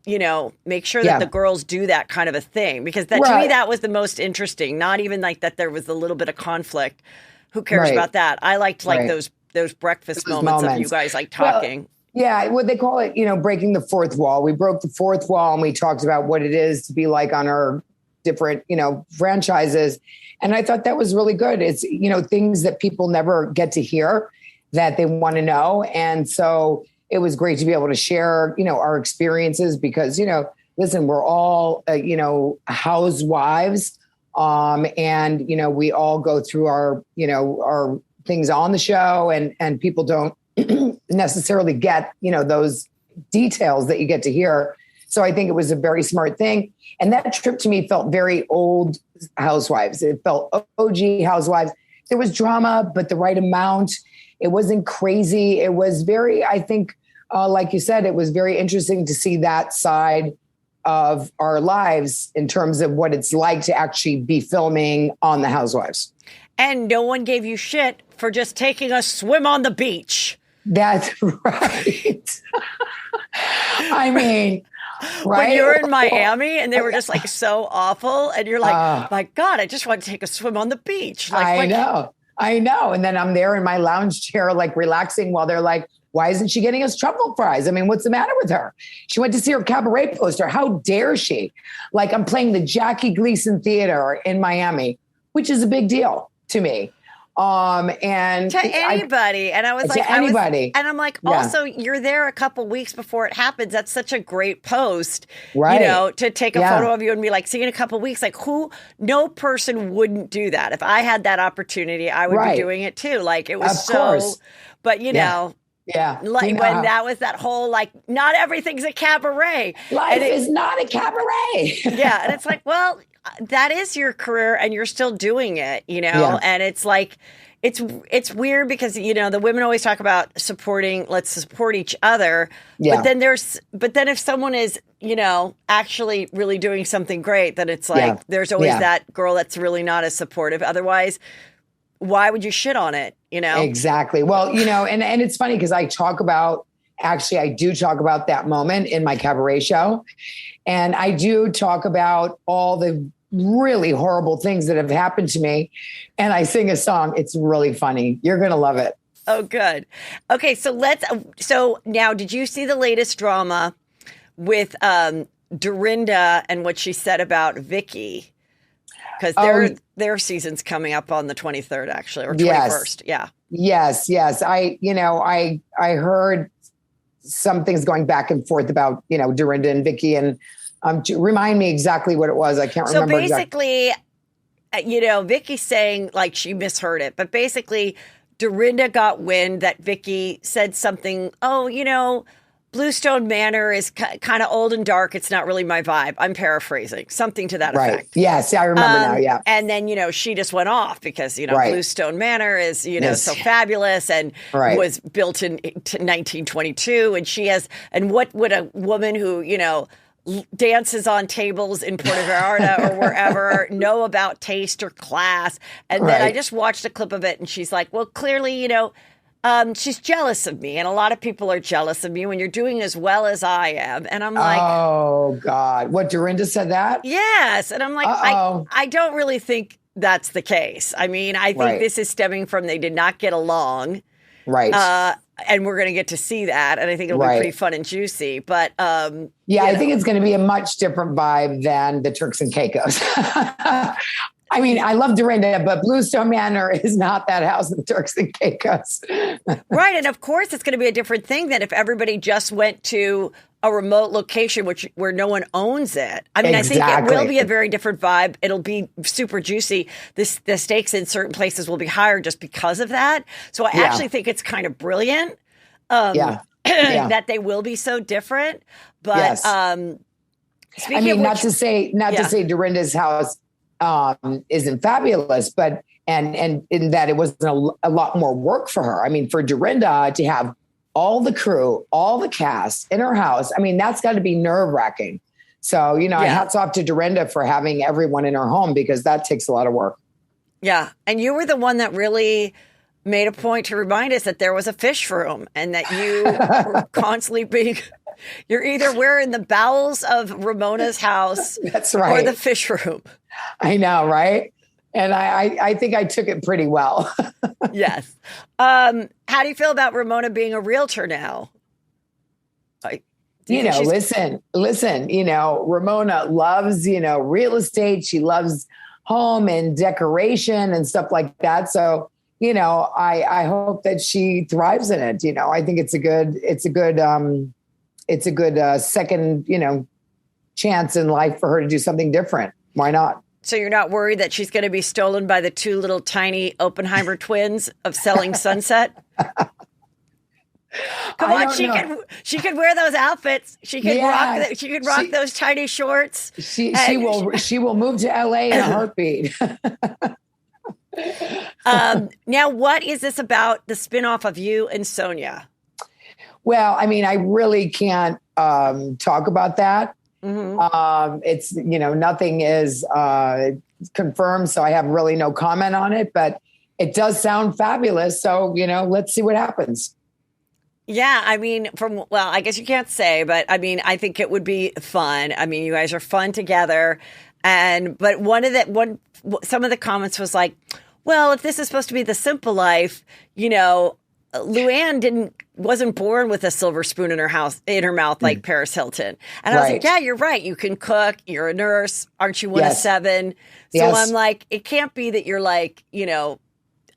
make sure that the girls do that kind of a thing, because to me, that was the most interesting. Not even like that there was a little bit of conflict. Who cares about that? I liked like those breakfast moments of you guys like talking. What they call it, breaking the fourth wall. We broke the fourth wall and we talked about what it is to be like on our different, franchises. And I thought that was really good. It's, things that people never get to hear that they want to know. And so it was great to be able to share, our experiences, because, listen, we're all, housewives. And, we all go through our things on the show, and people don't necessarily get, those details that you get to hear. So I think it was a very smart thing. And that trip to me felt very old housewives. It felt OG housewives. There was drama, but the right amount. It wasn't crazy. It was very, I think, like you said, it was very interesting to see that side of our lives in terms of what it's like to actually be filming on The Housewives. And no one gave you shit for just taking a swim on the beach. That's right. I mean, right? When you were in Miami and they were just like so awful, and you're like, my God, I just want to take a swim on the beach. I know. And then I'm there in my lounge chair, like relaxing, while they're like, why isn't she getting us truffle fries? I mean, what's the matter with her? She went to see her cabaret poster. How dare she? Like, I'm playing the Jackie Gleason Theater in Miami, which is a big deal to me. And to anybody. And I was like, anybody. And I'm like, also, you're there a couple weeks before it happens. That's such a great post, to take a photo of you and be like, see you in a couple weeks. Like, no person wouldn't do that. If I had that opportunity, I would be doing it too. Like, it was of course. But like when that was that whole, like, not everything's a cabaret. Life is not a cabaret. And it's like, well, that is your career and you're still doing it, and it's like, it's weird because, the women always talk about let's support each other. But then if someone is, actually really doing something great, then it's like, there's always that girl that's really not as supportive. Otherwise, why would you shit on it? Exactly. Well, and it's funny because I do talk about that moment in my cabaret show. And I do talk about all the really horrible things that have happened to me. And I sing a song. It's really funny. You're going to love it. Oh, good. Okay. So now, did you see the latest drama with Dorinda and what she said about Vicky? Because their season's coming up on the 23rd, actually, or 21st. Yeah. Yes. I heard some things going back and forth about, Dorinda and Vicky, and remind me exactly what it was. I can't remember. So basically, Vicky's saying like she misheard it, but basically Dorinda got wind that Vicky said something. Oh, Bluestone Manor is kind of old and dark. It's not really my vibe. I'm paraphrasing something to that right. effect. Yes, I remember now. Yeah. And then, she just went off because, right. Bluestone Manor is, so fabulous and right. was built in 1922. And she has, and what would a woman who, dances on tables in Puerto Vallarta or wherever know about taste or class? And then I just watched a clip of it and she's like, well, clearly, she's jealous of me, and a lot of people are jealous of me when you're doing as well as I am. And I'm like, oh God, what, Dorinda said that? Yes. And I'm like, I don't really think that's the case. I mean, I think this is stemming from they did not get along. Right. And we're going to get to see that. And I think it'll be pretty fun and juicy. But I think it's going to be a much different vibe than the Turks and Caicos. I mean, I love Dorinda, but Bluestone Manor is not that house of the Turks and Caicos. Right. And of course, it's going to be a different thing than if everybody just went to a remote location where no one owns it. I mean, exactly. I think it will be a very different vibe. It'll be super juicy. The stakes in certain places will be higher just because of that. So I actually think it's kind of brilliant that they will be so different. But speaking of which, not to say Dorinda's house isn't fabulous, but and in that it wasn't a lot more work for her. I mean, for Dorinda to have all the crew, all the cast in her house, I mean, that's got to be nerve wracking. So, hats off to Dorinda for having everyone in her home, because that takes a lot of work. Yeah. And you were the one that really made a point to remind us that there was a fish room and that you were constantly you're either wearing the bowels of Ramona's house that's right. or the fish room. I know, right? And I think I took it pretty well. Yes. How do you feel about Ramona being a realtor now? Listen, Ramona loves, real estate. She loves home and decoration and stuff like that. So, I hope that she thrives in it. I think it's a good second, chance in life for her to do something different. Why not? So you're not worried that she's going to be stolen by the two little tiny Oppenheimer twins of Selling Sunset? Come on, she could wear those outfits. She could rock those tiny shorts. She will move to LA in a heartbeat. Now, what is this about, the spinoff of you and Sonja? Well, I mean, I really can't talk about that. Mm-hmm. It's, nothing is confirmed, so I have really no comment on it, but it does sound fabulous. So, let's see what happens. Yeah, I mean, I guess you can't say, but I mean, I think it would be fun. I mean, you guys are fun together. But some of the comments was like, well, if this is supposed to be the simple life, Luann wasn't born with a silver spoon in her mouth like Paris Hilton. And I was like, yeah, you're right. You can cook. You're a nurse. Aren't you one of seven? So I'm like, it can't be that you're like,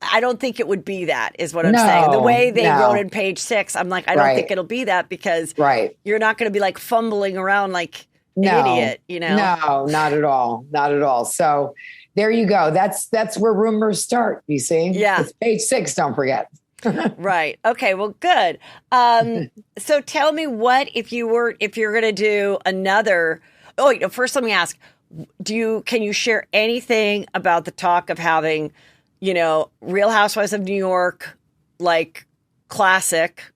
I don't think it would be that, is what I'm saying. The way they wrote in page 6, I'm like, I don't think it'll be that, because you're not going to be like fumbling around like an idiot, No, not at all. Not at all. So there you go. That's where rumors start, you see? Yeah. It's page 6, don't forget. Right. Okay. Well, good. So tell me, what if you're going to do another? Oh, first let me ask: can you share anything about the talk of having, Real Housewives of New York, like classic,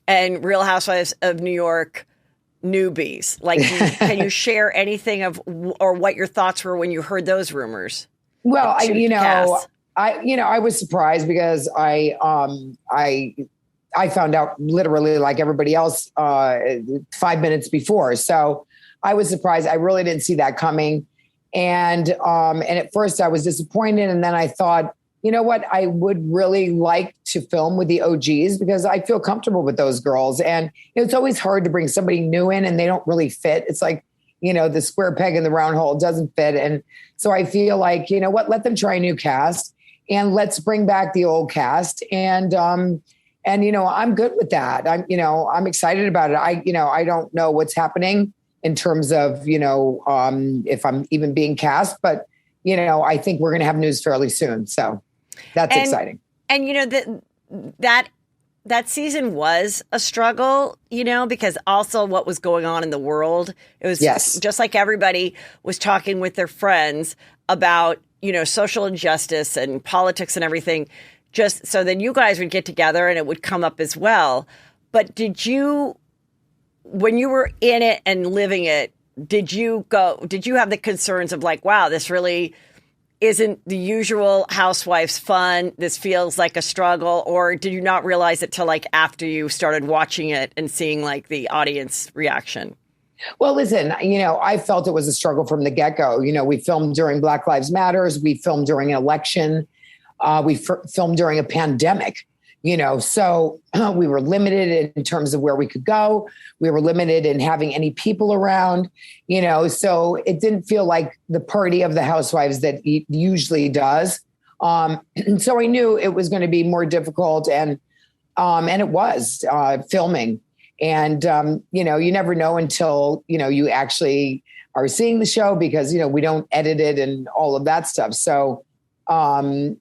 and Real Housewives of New York newbies? Like, can you share anything or what your thoughts were when you heard those rumors? Well, I was surprised because I found out literally like everybody else 5 minutes before. So I was surprised. I really didn't see that coming. And at first I was disappointed. And then I thought, you know what? I would really like to film with the OGs because I feel comfortable with those girls. And it's always hard to bring somebody new in and they don't really fit. It's like, the square peg in the round hole doesn't fit. And so I feel like, let them try a new cast. And let's bring back the old cast. And I'm good with that. I'm excited about it. I don't know what's happening in terms of, if I'm even being cast, but, I think we're going to have news fairly soon. So that's exciting. And, that that season was a struggle, because also what was going on in the world. It was just like everybody was talking with their friends about, social injustice and politics and everything. Just so then you guys would get together and it would come up as well. But when you were in it and living it, did you have the concerns of like, wow, this really isn't the usual housewives fun, this feels like a struggle, or did you not realize it till like after you started watching it and seeing like the audience reaction? Well, listen, I felt it was a struggle from the get-go. We filmed during Black Lives Matters, we filmed during an election, we filmed during a pandemic. So we were limited in terms of where we could go. We were limited in having any people around, so it didn't feel like the party of the housewives that it usually does. So I knew it was going to be more difficult and it was filming. And, you never know until, you actually are seeing the show because, we don't edit it and all of that stuff. So I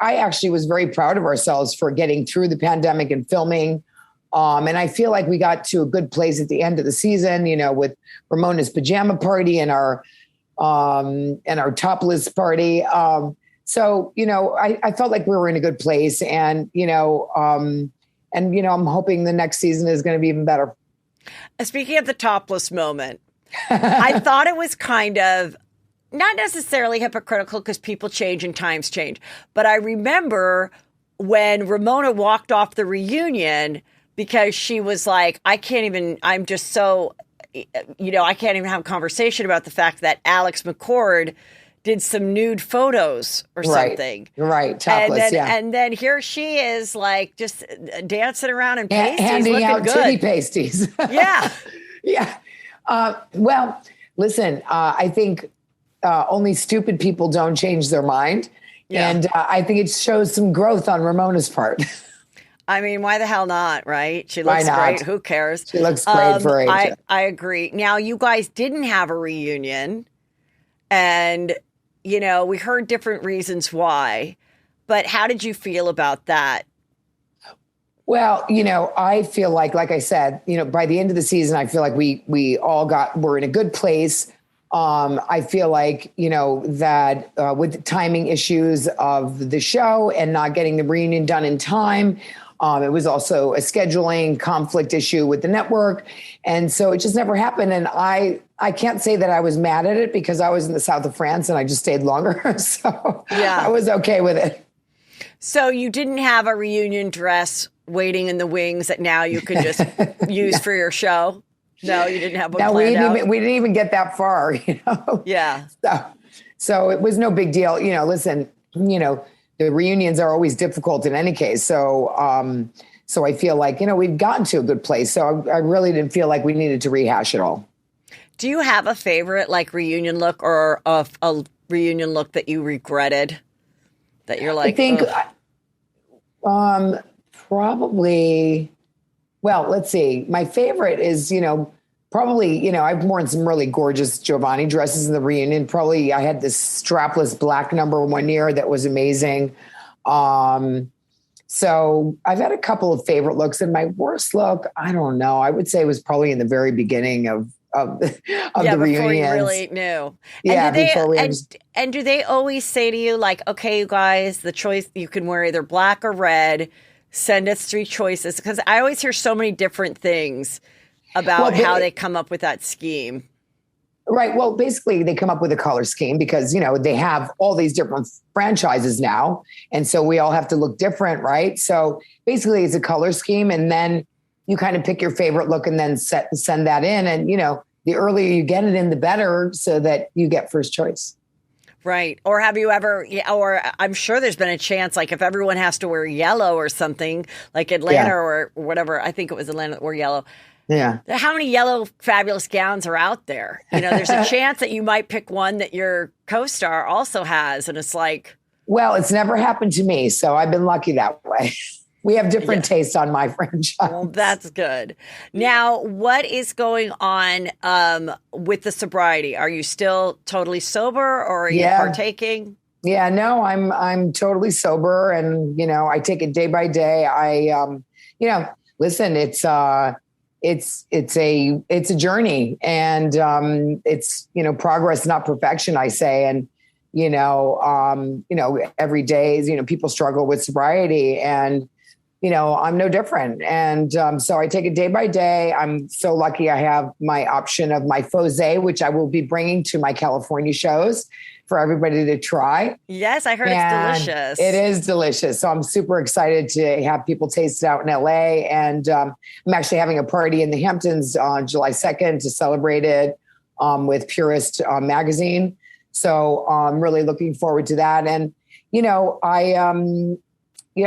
actually was very proud of ourselves for getting through the pandemic and filming. And I feel like we got to a good place at the end of the season, with Ramona's pajama party and our topless party. So, I felt like we were in a good place and, I'm hoping the next season is going to be even better. Speaking of the topless moment, I thought it was kind of not necessarily hypocritical because people change and times change. But I remember when Ramona walked off the reunion because she was like, I can't even have a conversation about the fact that Alex McCord did some nude photos or something. Right. Topless, and then here she is like just dancing around in pasties, handing out good. Titty pasties. Yeah. Yeah. Well, listen, I think only stupid people don't change their mind. Yeah. And I think it shows some growth on Ramona's part. I mean, why the hell not, right? She looks great. Who cares? She looks great for age. I agree. Now, you guys didn't have a reunion. And, we heard different reasons why. But how did you feel about that? Well, I feel like I said, by the end of the season, I feel like we're in a good place. I feel like, that with the timing issues of the show and not getting the reunion done in time, it was also a scheduling conflict issue with the network. And so it just never happened. And I can't say that I was mad at it because I was in the south of France and I just stayed longer. So yeah. I was okay with it. So you didn't have a reunion dress waiting in the wings that now you could just use for your show? No, you didn't have one planned out? We didn't even get that far, Yeah. So it was no big deal. Listen, the reunions are always difficult in any case. So I feel like, we've gotten to a good place. So I really didn't feel like we needed to rehash it all. Do you have a favorite reunion look or a reunion look that you regretted? That you're like, I think probably, well, let's see. My favorite is, probably, I've worn some really gorgeous Giovanni dresses in the reunion. Probably I had this strapless black number one year that was amazing. So I've had a couple of favorite looks, and my worst look, I don't know. I would say it was probably in the very beginning of the reunions. Before you really knew. And do they always say to you like, okay, you guys, the choice, you can wear either black or red, send us 3 choices? Because I always hear so many different things about how they come up with that scheme. Right. Well, basically they come up with a color scheme because, they have all these different franchises now. And so we all have to look different. Right. So basically it's a color scheme, and then you kind of pick your favorite look and then send that in. And, the earlier you get it in, the better, so that you get first choice. Right. Or have you ever, or I'm sure there's been a chance, like if everyone has to wear yellow or something, like Atlanta or whatever, I think it was Atlanta that wore yellow. Yeah. How many yellow fabulous gowns are out there? There's a chance that you might pick one that your co-star also has. And it's like. Well, it's never happened to me. So I've been lucky that way. We have different tastes on my franchise. Well, that's good. Now, what is going on with the sobriety? Are you still totally sober, or are you partaking? Yeah, no, I'm totally sober, and I take it day by day. Listen, it's a journey, and it's progress, not perfection, I say. And every day, people struggle with sobriety, and I'm no different. And so I take it day by day. I'm so lucky I have my option of my Fosé, which I will be bringing to my California shows for everybody to try. Yes, I heard it's delicious. It is delicious. So I'm super excited to have people taste it out in LA. And I'm actually having a party in the Hamptons on July 2nd to celebrate it with Purist magazine. So I'm really looking forward to that. And,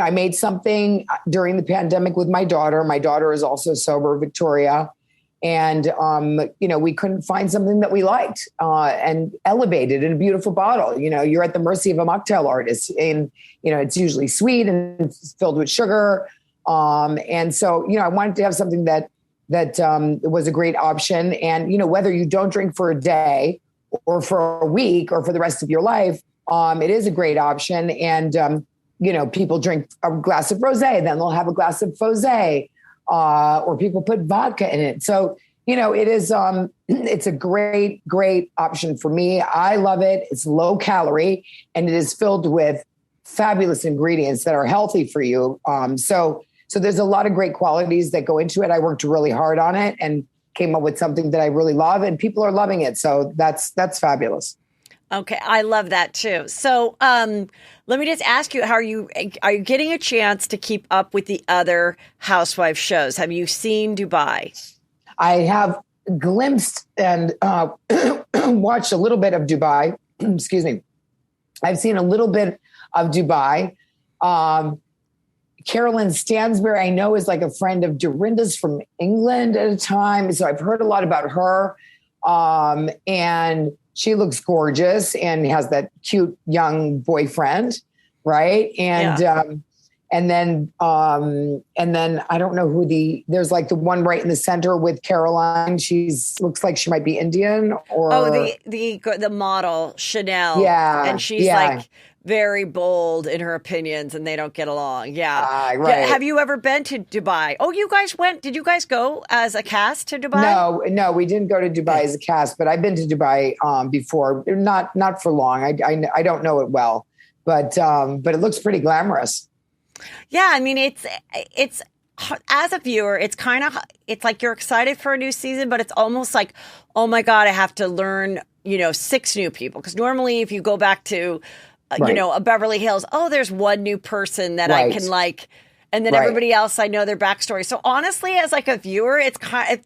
I made something during the pandemic with my daughter. My daughter is also sober, Victoria. And, we couldn't find something that we liked and elevated in a beautiful bottle. You're at the mercy of a mocktail artist, and, it's usually sweet and filled with sugar. And so, I wanted to have something that was a great option. And, whether you don't drink for a day or for a week or for the rest of your life, it is a great option. And, people drink a glass of rosé, then they'll have a glass of Fosé. Or people put vodka in it. So, it is, it's a great, great option for me. I love it. It's low calorie, and it is filled with fabulous ingredients that are healthy for you. So there's a lot of great qualities that go into it. I worked really hard on it and came up with something that I really love, and people are loving it. So that's fabulous. Okay, I love that too. So let me just ask you, are you getting a chance to keep up with the other housewife shows? Have you seen Dubai? I have glimpsed and watched a little bit of Dubai. Excuse me. I've seen a little bit of Dubai. Carolyn Stansbury, I know, is like a friend of Dorinda's from England at a time. So I've heard a lot about her. And she looks gorgeous and has that cute young boyfriend, right? And and then I don't know who there's like the one right in the center with Caroline. Looks like she might be Indian or the model Chanel. Yeah, and she's like very bold in her opinions, and they don't get along. Yeah, right. Have you ever been to Dubai? Oh, you guys went? Did you guys go as a cast to Dubai? No, we didn't go to Dubai as a cast, but I've been to Dubai before. Not for long. I don't know it well, but it looks pretty glamorous. Yeah, I mean it's as a viewer, it's like you're excited for a new season, but it's almost like, oh my God, I have to learn 6 new people, because normally if you go back to a Beverly Hills, there's one new person that I can like, and then everybody else, I know their backstory. So honestly, as like a viewer, it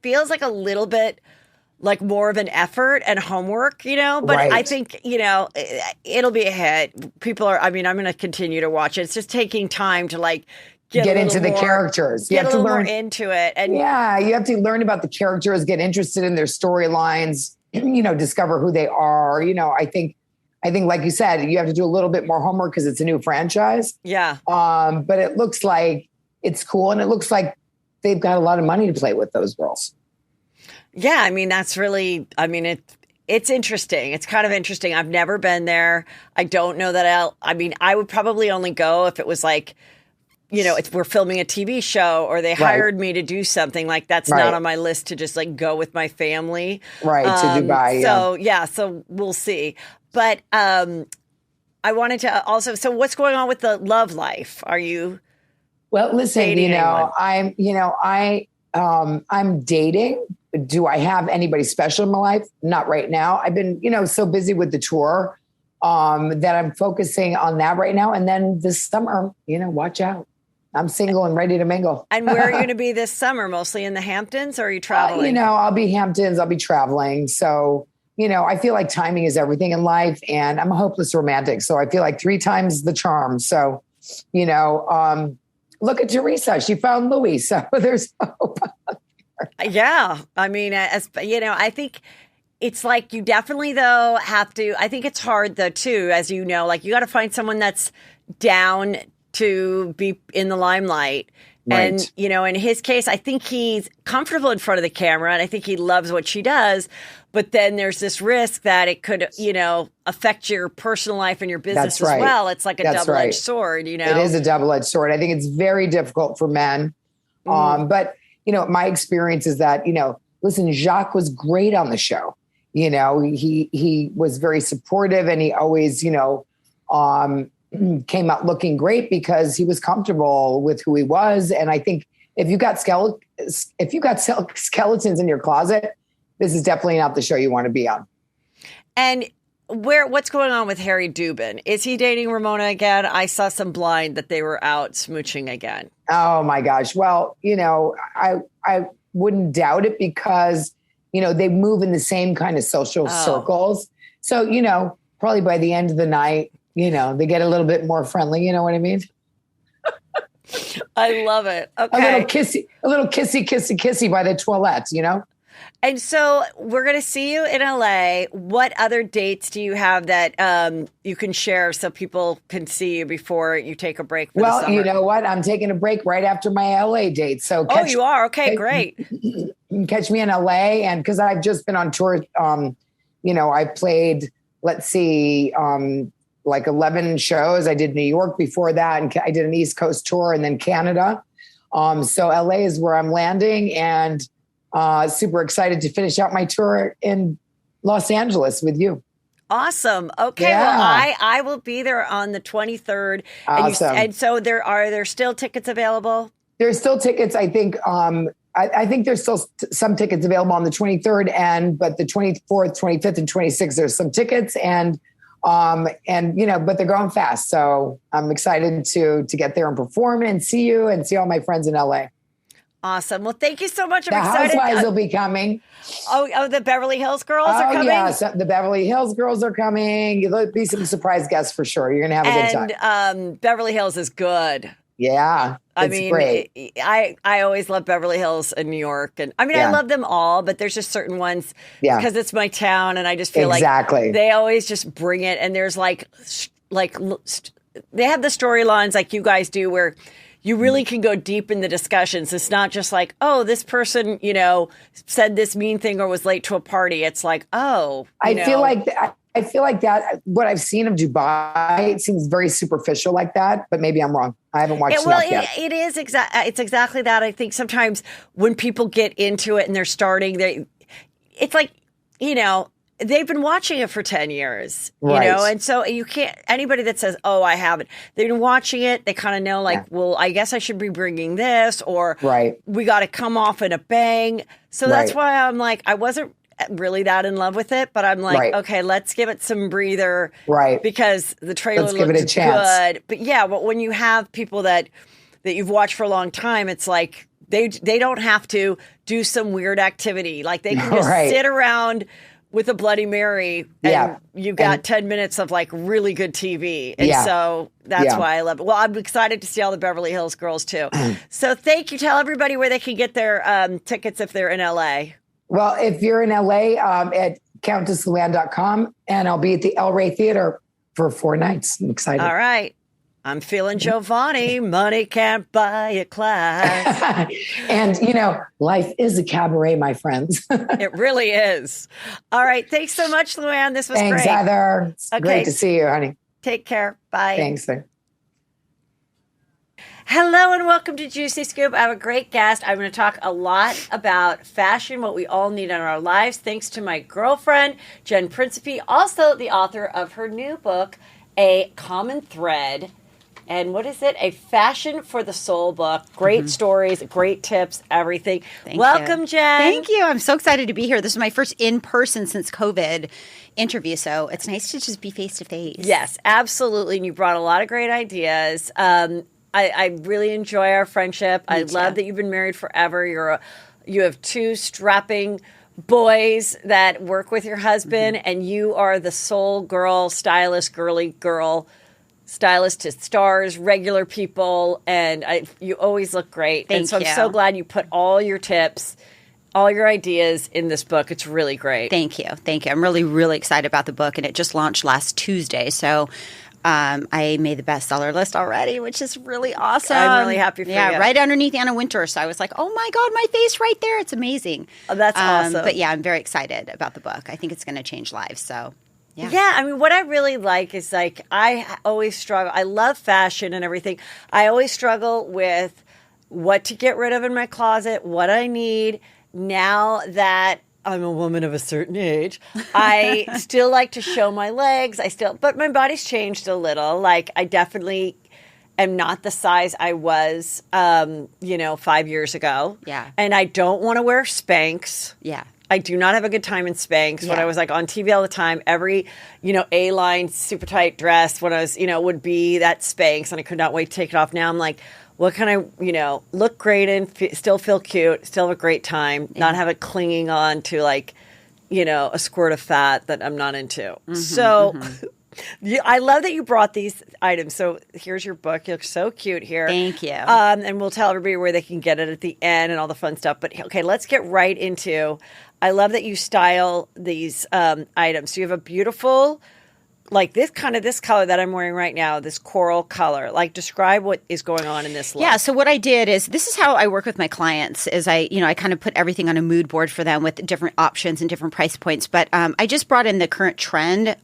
feels like a little bit like more of an effort and homework, but I think, it'll be a hit. People are, I'm going to continue to watch it. It's just taking time to like get into the characters. You have to learn more into it. And you have to learn about the characters, get interested in their storylines, discover who they are. I think, like you said, you have to do a little bit more homework because it's a new franchise. Yeah. But it looks like it's cool. And it looks like they've got a lot of money to play with, those girls. Yeah. I mean, it's interesting. It's kind of interesting. I've never been there. I don't know that I would probably only go if it was like, if we're filming a TV show or they hired me to do something. Like that's not on my list to just like go with my family. Right. To Dubai. So we'll see. But I wanted to also, so what's going on with the love life? Are you? Well, listen, I'm dating. Do I have anybody special in my life? Not right now. I've been, so busy with the tour that I'm focusing on that right now. And then this summer, watch out. I'm single and ready to mingle. And where are you going to be this summer? Mostly in the Hamptons, or are you traveling? I'll be Hamptons. I'll be traveling. So, I feel like timing is everything in life, and I'm a hopeless romantic. So I feel like 3 times the charm. So, look at Theresa. She found Louis. So there's hope. Yeah. I mean, I think it's like you definitely, though, have to. I think it's hard, though, too, as you know, like you got to find someone that's down to be in the limelight. Right. And, you know, in his case, I think he's comfortable in front of the camera and I think he loves what she does. But then there's this risk that it could, you know, affect your personal life and your business as well. It's like a double-edged sword, you know? It is a double-edged sword. I think it's very difficult for men. But, you know, my experience is that, you know, listen, Jacques was great on the show. You know, he was very supportive and he always, you know, came out looking great because he was comfortable with who he was. And I think if you got skeletons in your closet, this is definitely not the show you want to be on. And what's going on with Harry Dubin? Is he dating Ramona again? I saw some blind that they were out smooching again. Oh my gosh. Well, you know, I wouldn't doubt it because, you know, they move in the same kind of social circles. So, you know, probably by the end of the night, you know, they get a little bit more friendly. You know what I mean? I love it. Okay. A little kissy by the toilette, you know? And so we're going to see you in LA. What other dates do you have that you can share so people can see you before you take a break for the summer? You know what? I'm taking a break right after my LA date. So you are? Okay, great. You can catch me in LA. And because I've just been on tour, you know, I played, let's see, like 11 shows. I did New York before that. And I did an East Coast tour and then Canada. So LA is where I'm landing and super excited to finish out my tour in Los Angeles with you. Awesome. Okay. Yeah. Well, I will be there on the 23rd. Awesome. And so are there still tickets available? There's still tickets. I think, I think there's still some tickets available on the 23rd but the 24th, 25th and 26th, there's some tickets and, you know, but they're going fast. So I'm excited to get there and perform and see you and see all my friends in LA. Awesome. Well, thank you so much. I'm excited. The Housewives will be coming. Oh, the Beverly Hills girls are coming? Yeah, so the Beverly Hills girls are coming. There'll be some surprise guests for sure. You're going to have a good time. And Beverly Hills is good. Yeah. I mean, great. I always love Beverly Hills and New York. And I mean, I love them all, but there's just certain ones because it's my town. And I just feel like they always just bring it. And there's like they have the storylines like you guys do where you really can go deep in the discussions. It's not just like, oh, this person, you know, said this mean thing or was late to a party. It's like, oh, I feel like that. What I've seen of Dubai, it seems very superficial like that, but maybe I'm wrong. I haven't watched enough yet. It is it's exactly that. I think sometimes when people get into it and they're starting, it's like, you know, they've been watching it for 10 years, you know? And so you can't, anybody that says, oh, I haven't, they've been watching it. They kind of know like, well, I guess I should be bringing this or we got to come off in a bang. So that's why I'm like, I wasn't really that in love with it, but I'm like, okay, let's give it some breather. Because the trailer looks good. But yeah, but when you have people that you've watched for a long time, it's like, they don't have to do some weird activity. Like they can just sit around with a Bloody Mary and you got 10 minutes of like really good TV. And so that's why I love it. Well, I'm excited to see all the Beverly Hills girls too. So thank you. Tell everybody where they can get their tickets if they're in LA. Well, if you're in LA at CountessLuann.com and I'll be at the El Rey Theater for 4 nights. I'm excited. All right. I'm feeling Giovanni. Money can't buy a class. And, you know, life is a cabaret, my friends. It really is. All right. Thanks so much, Luann. This was great. Thanks, Heather. It's great to see you, honey. Take care. Bye. Thanks, sir. Hello and welcome to Juicy Scoop. I have a great guest. I'm going to talk a lot about fashion, what we all need in our lives, thanks to my girlfriend, Jen Principe, also the author of her new book, A Common Thread. And what is it? A Fashion for the Soul book. Great stories, great tips, everything. Welcome, Jen. Thank you. I'm so excited to be here. This is my first in-person since COVID interview, so it's nice to just be face-to-face. Yes, absolutely. And you brought a lot of great ideas. I really enjoy our friendship. I love that you've been married forever. You have 2 strapping boys that work with your husband, and you are the soul girl, stylist, girly girl. Stylist to stars, regular people, and you always look great. Thank you. I'm so glad you put all your tips, all your ideas in this book. It's really great. Thank you. I'm really, really excited about the book, and it just launched last Tuesday. So I made the bestseller list already, which is really awesome. I'm really happy for you. Yeah, right underneath Anna Wintour. So I was like, oh my God, my face right there. It's amazing. Oh, that's awesome. But yeah, I'm very excited about the book. I think it's going to change lives. So yeah. Yeah, I mean, what I really like is like, I always struggle. I love fashion and everything. I always struggle with what to get rid of in my closet, what I need. Now that I'm a woman of a certain age, I still like to show my legs. But my body's changed a little. Like, I definitely am not the size I was, 5 years ago. Yeah. And I don't want to wear Spanx. Yeah. I do not have a good time in Spanx. Yeah. When I was like on TV all the time, every, A-line super tight dress when I was, would be that Spanx, and I could not wait to take it off. Now I'm like, what can I, look great in, still feel cute, still have a great time, not have it clinging on to like, a squirt of fat that I'm not into. So I love that you brought these items. So here's your book. You look so cute here. Thank you. And we'll tell everybody where they can get it at the end and all the fun stuff. But okay, let's get right into, I love that you style these items. So you have a beautiful, like this color that I'm wearing right now, this coral color. Like, describe what is going on in this look. Yeah, so what I did is, this is how I work with my clients, is I kind of put everything on a mood board for them with different options and different price points. But I just brought in the current trend,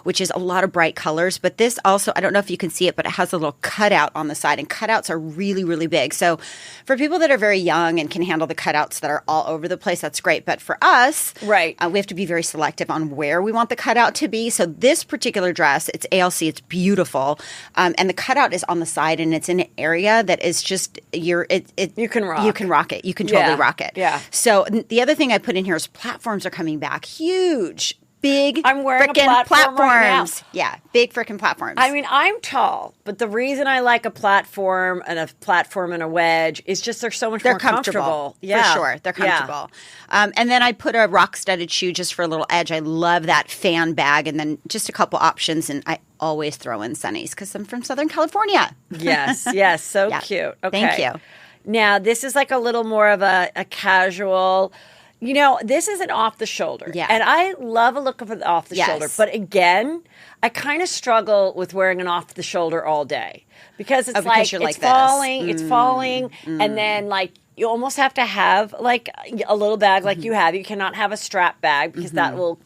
which is a lot of bright colors. But this also, I don't know if you can see it, but it has a little cutout on the side. And cutouts are really, really big. So for people that are very young and can handle the cutouts that are all over the place, that's great. But for us, right, we have to be very selective on where we want the cutout to be. So this particular dress, it's ALC, it's beautiful, and the cutout is on the side, and it's in an area that is just you can rock. You can rock it. You can totally rock it. Yeah. So the other thing I put in here is platforms are coming back, huge. Big I'm wearing frickin' a platform right now. Yeah, big frickin' platforms. I mean, I'm tall, but the reason I like a platform and a wedge is just they're so much more comfortable. Yeah, for sure. They're comfortable. Yeah. And then I put a rock-studded shoe just for a little edge. I love that fan bag, and then just a couple options, and I always throw in sunnies because I'm from Southern California. Yes, so cute. Okay. Thank you. Now, this is like a little more of a casual... this is an off the shoulder. Yeah. And I love a look of an off the shoulder. But again, I kind of struggle with wearing an off the shoulder all day because it's it's falling. And then like you almost have to have like a little bag like you have. You cannot have a strap bag because that will...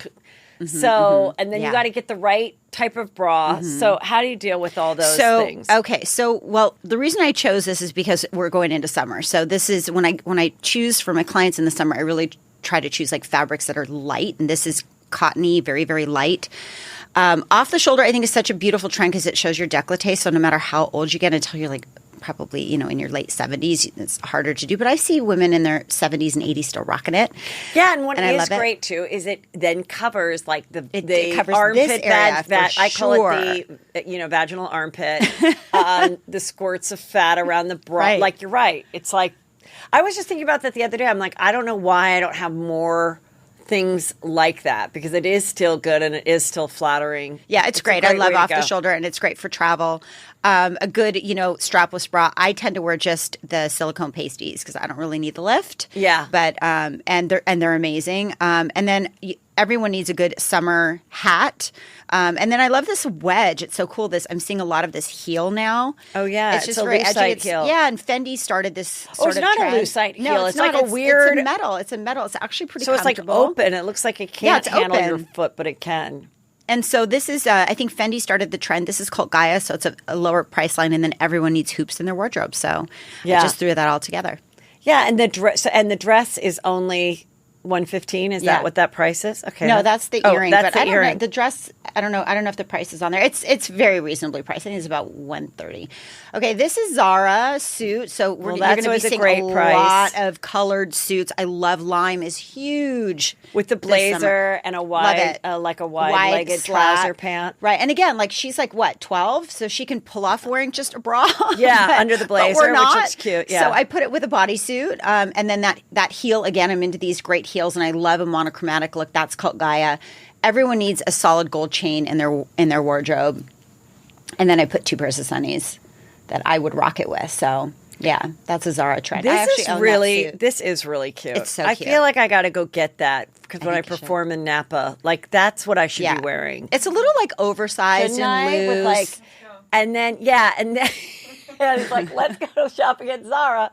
and then you got to get the right type of bra. So how do you deal with all those things? Okay. So, the reason I chose this is because we're going into summer. So this is when I choose for my clients in the summer, I really try to choose like fabrics that are light. And this is cottony, very, very light. Off the shoulder, I think is such a beautiful trend because it shows your décolleté. So no matter how old you get until you're like probably, in your late 70s, it's harder to do. But I see women in their 70s and 80s still rocking it. Yeah, and what is great, too, is it then covers, like, it covers armpit, this area, I call it the, vaginal armpit, the squirts of fat around the bra. Right. Like, you're right. It's like, I was just thinking about that the other day. I'm like, I don't know why I don't have more things like that because it is still good and it is still flattering. Yeah, it's great. I love off the shoulder and it's great for travel. A good, strapless bra. I tend to wear just the silicone pasties because I don't really need the lift. Yeah. But and they're amazing. And then everyone needs a good summer hat. And then I love this wedge. It's so cool. I'm seeing a lot of this heel now. Oh yeah, it's just very edgy. Heel. Yeah, and Fendi started this sort of not trend. A lucite heel. No, it's like a weird. It's a metal. It's a metal. It's actually pretty. So comfortable. It's like open. It looks like it can't handle your foot, but it can. And so this is, I think Fendi started the trend. This is called Gaia, so it's a lower price line, and then everyone needs hoops in their wardrobe. So I just threw that all together. Yeah, and the dress is only $115. Is that what that price is? Okay. No, that's the earring. That's but the earring. The dress, I don't know if the price is on there. It's very reasonably priced. I think it's about $130. Okay, this is Zara suit. So you're going to be seeing a lot of colored suits. I love lime is huge with the blazer and a wide-legged trouser pant. Right, and again, like she's like what 12, so she can pull off wearing just a bra. Yeah, under the blazer, which looks cute. Yeah. So I put it with a bodysuit, and then that heel again. I'm into these great heels, and I love a monochromatic look. That's called Gaia. Everyone needs a solid gold chain in their wardrobe, and then I put 2 pairs of sunnies that I would rock it with. So Yeah, that's a Zara trend. This is really cute. It's so I cute. feel like I got to go get that because when I think you perform in Napa, like that's what I should be wearing. It's a little like oversized and loose. With like, and then and it's like let's go shopping at Zara.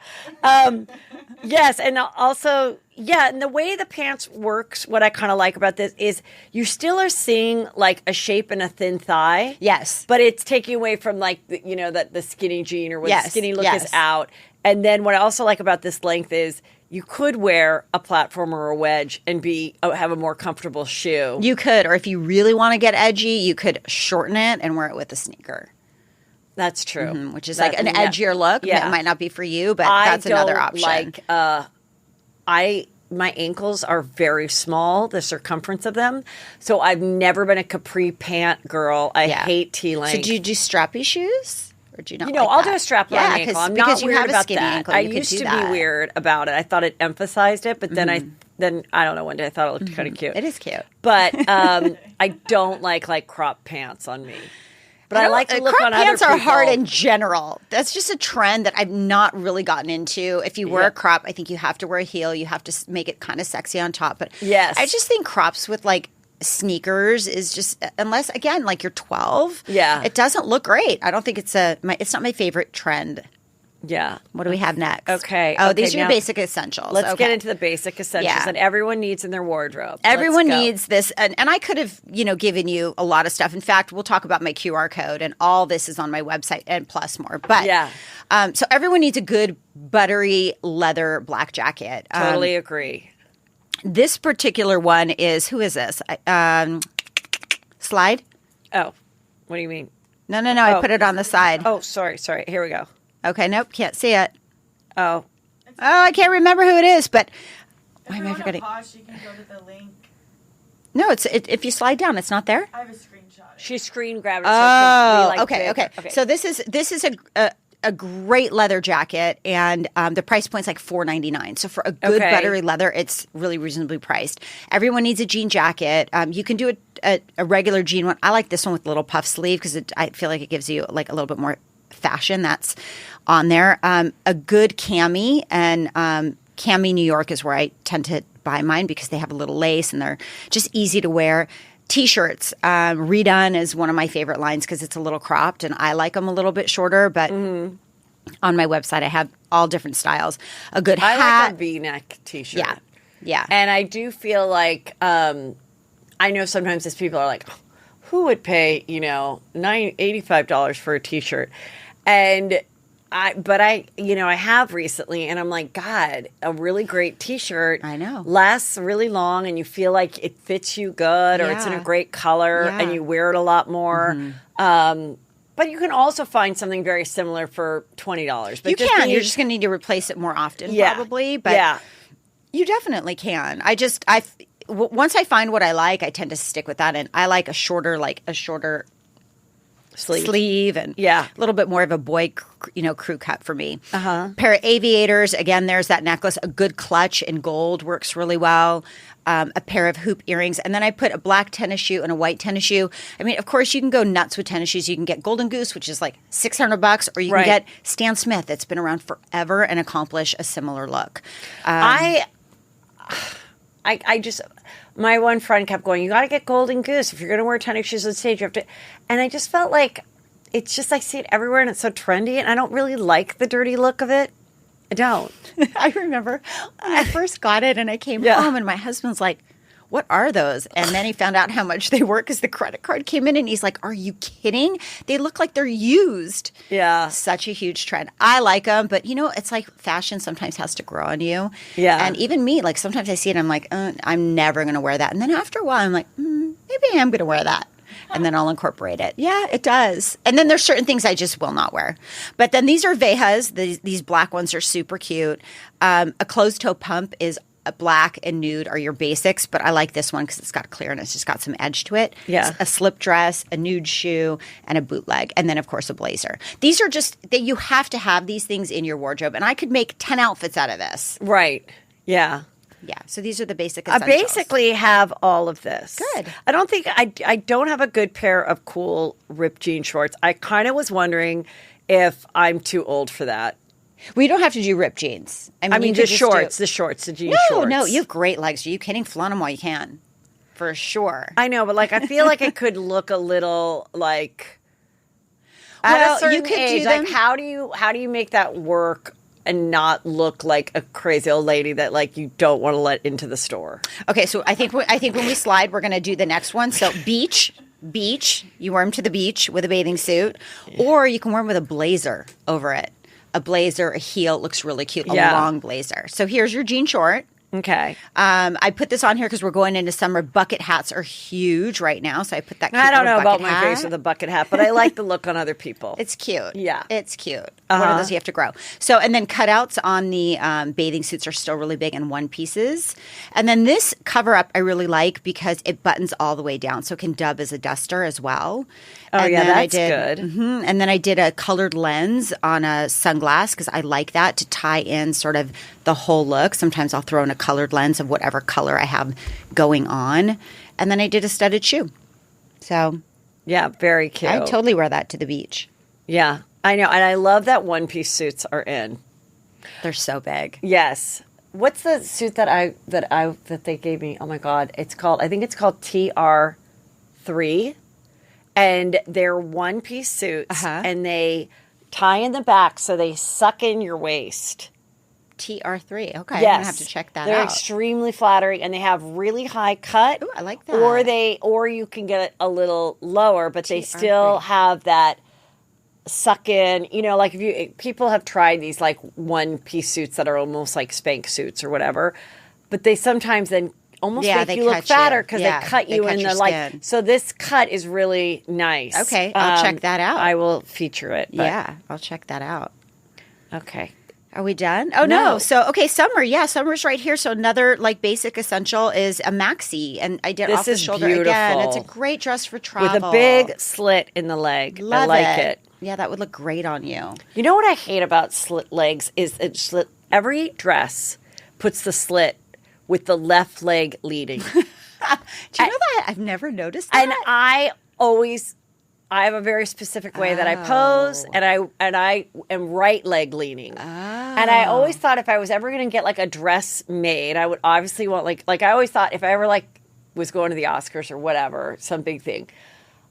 Yes, and also and the way the pants works, what I kind of like about this is you still are seeing like a shape and a thin thigh. Yes, but it's taking away from like the skinny jean or where the skinny look is out. And then what I also like about this length is you could wear a platform or a wedge and have a more comfortable shoe. You could, or if you really want to get edgy, you could shorten it and wear it with a sneaker. That's true. Which is like an edgier look. Yeah. It might not be for you, but that's another option. My ankles are very small, the circumference of them. So I've never been a capri pant girl. I hate T-length. So do you do strappy shoes? Or do you not I'll do a strap on ankle. I'm because not weird about skinny that. Ankle, I used to be weird about it. I thought it emphasized it, but then I don't know, one day I thought it looked kind of cute. It is cute. But I don't like crop pants on me. But I like to look on other people. Crop pants are hard in general. That's just a trend that I've not really gotten into. If you wear a crop, I think you have to wear a heel. You have to make it kind of sexy on top. But I just think crops with like sneakers is just, unless again, like you're 12, it doesn't look great. I don't think it's not my favorite trend. Yeah. What do we have next? Okay. These are your basic essentials. Let's get into the basic essentials that everyone needs in their wardrobe. Everyone needs this. And I could have, given you a lot of stuff. In fact, we'll talk about my QR code and all this is on my website and plus more. But so everyone needs a good buttery leather black jacket. Totally agree. This particular one is, who is this? Slide? Oh, what do you mean? No. I put it on the side. Oh, sorry. Here we go. Okay, nope, can't see it. Oh, I can't remember who it is, but why am I forgetting? Pause, you can go to the link. No, if you slide down, it's not there. I have a screenshot. She screen grabbed it. Oh, so okay. So this is a great leather jacket, and the price point's like $4.99. So for a good buttery leather, it's really reasonably priced. Everyone needs a jean jacket. You can do a regular jean one. I like this one with a little puff sleeve because I feel like it gives you like a little bit more fashion. That's on there. A good cami, and Cami New York is where I tend to buy mine because they have a little lace and they're just easy to wear. T-shirts. Redone is one of my favorite lines because it's a little cropped and I like them a little bit shorter, but on my website I have all different styles. A good hat. I like a V-neck T-shirt. Yeah. And I do feel like I know sometimes as people are like, who would pay, $85 for a T-shirt? And I have recently, and I'm like, God, a really great T-shirt. I know. Lasts really long, and you feel like it fits you good, or it's in a great color, and you wear it a lot more. But you can also find something very similar for $20. But you can. You're just going to need to replace it more often, probably. But you definitely can. Once I find what I like, I tend to stick with that, and I like a shorter sleeve and a little bit more of a boy, crew cut for me. Pair of aviators. Again, there's that necklace. A good clutch in gold works really well. A pair of hoop earrings. And then I put a black tennis shoe and a white tennis shoe. I mean, of course, you can go nuts with tennis shoes. You can get Golden Goose, which is like $600, or you can get Stan Smith that's been around forever and accomplish a similar look. I just... My one friend kept going, you got to get Golden Goose. If you're going to wear tennis shoes on stage, you have to. And I just felt like it's just, I see it everywhere and it's so trendy. And I don't really like the dirty look of it. I don't. I remember when I first got it and I came home and my husband's like, what are those? And then he found out how much they were because the credit card came in and he's like, are you kidding? They look like they're used. Yeah. Such a huge trend. I like them, but it's like fashion sometimes has to grow on you. Yeah. And even me, like sometimes I see it and I'm like, I'm never going to wear that. And then after a while, I'm like, maybe I am going to wear that. And then I'll incorporate it. Yeah, it does. And then there's certain things I just will not wear. But then these are Vejas. These black ones are super cute. A closed-toe pump is black and nude are your basics, but I like this one because it's got clear and it's just got some edge to it. Yeah. A slip dress, a nude shoe, and a bootleg. And then, of course, a blazer. These are just – you have to have these things in your wardrobe. And I could make 10 outfits out of this. Right. Yeah. Yeah, so these are the basic essentials. I basically have all of this. Good. I don't think I don't have a good pair of cool ripped jean shorts. I kind of was wondering if I'm too old for that. We don't have to do ripped jeans. I mean, the the jeans shorts. No, you have great legs. Are you kidding? Flaunt them while you can. For sure. I know, but like, I feel like it could look a little like well, at a certain you could age, do them. like how do you make that work and not look like a crazy old lady that like you don't want to let into the store? Okay, so I think when we slide, we're going to do the next one. So beach, you wear them to the beach with a bathing suit, or you can wear them with a blazer over it. A blazer, a heel, looks really cute. A long blazer. So here's your jean short. Okay. I put this on here because we're going into summer. Bucket hats are huge right now, so I put that. Cute I don't know about hat. my face with a bucket hat, but I like the look on other people. It's cute. Yeah, it's cute. One of those you have to grow. So, and then cutouts on the bathing suits are still really big in one pieces. And then this cover up I really like because it buttons all the way down, so it can dub as a duster as well. Oh, and yeah, then that's good. And then I did a colored lens on a sunglass because I like that to tie in sort of the whole look. Sometimes I'll throw in a colored lens of whatever color I have going on. And then I did a studded shoe. So, yeah, very cute. I totally wear that to the beach. Yeah, I know. And I love that one-piece suits are in. They're so big. Yes. What's the suit that they gave me? Oh my God. I think it's called TR3. And they're one-piece suits, and they tie in the back so they suck in your waist. TR3. Okay, yes. I'm gonna have to check that out. They're extremely flattering, and they have really high cut. Ooh, I like that. Or you can get it a little lower, but they still have that suck in. You know, like people have tried these like one-piece suits that are almost like Spanx suits or whatever, but they sometimes then almost make you look fatter because they cut you in the like. So this cut is really nice. Okay, I'll check that out. I will feature it. Yeah, I'll check that out. Okay. Are we done? Oh, no. So, okay, summer. Yeah, summer's right here. So another like basic essential is a maxi. And I did off the shoulder beautiful. Again. It's a great dress for travel. With a big slit in the leg. Love I like it. Yeah, that would look great on you. You know what I hate about slit legs is every dress puts the slit with the left leg leading. Do you know that? I've never noticed that. And I have a very specific way that I pose, and I am right leg leaning. Oh. And I always thought if I was ever going to get like a dress made, I would obviously want like I always thought if I ever like was going to the Oscars or whatever, some big thing,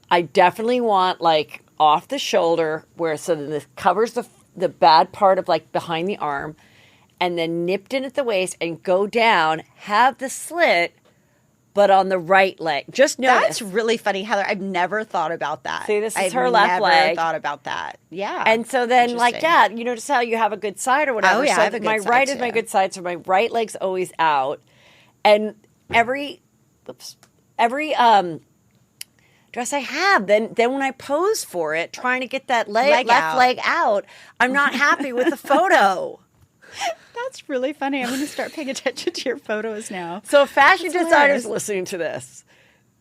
I definitely want like off the shoulder where so then this covers the bad part of like behind the arm, and then nipped in at the waist and go down, have the slit, but on the right leg. Just notice. That's really funny, Heather. I've never thought about that. See, this is her left leg. I've never thought about that. Yeah. And so then, like, yeah, you notice how you have a good side or whatever. Oh, yeah, so I have a good my side, right too. is my good side, so my right leg's always out. And every dress I have, then when I pose for it, trying to get that left leg out, I'm not happy with the photo. That's really funny. I'm going to start paying attention to your photos now. So fashion designers listening to this,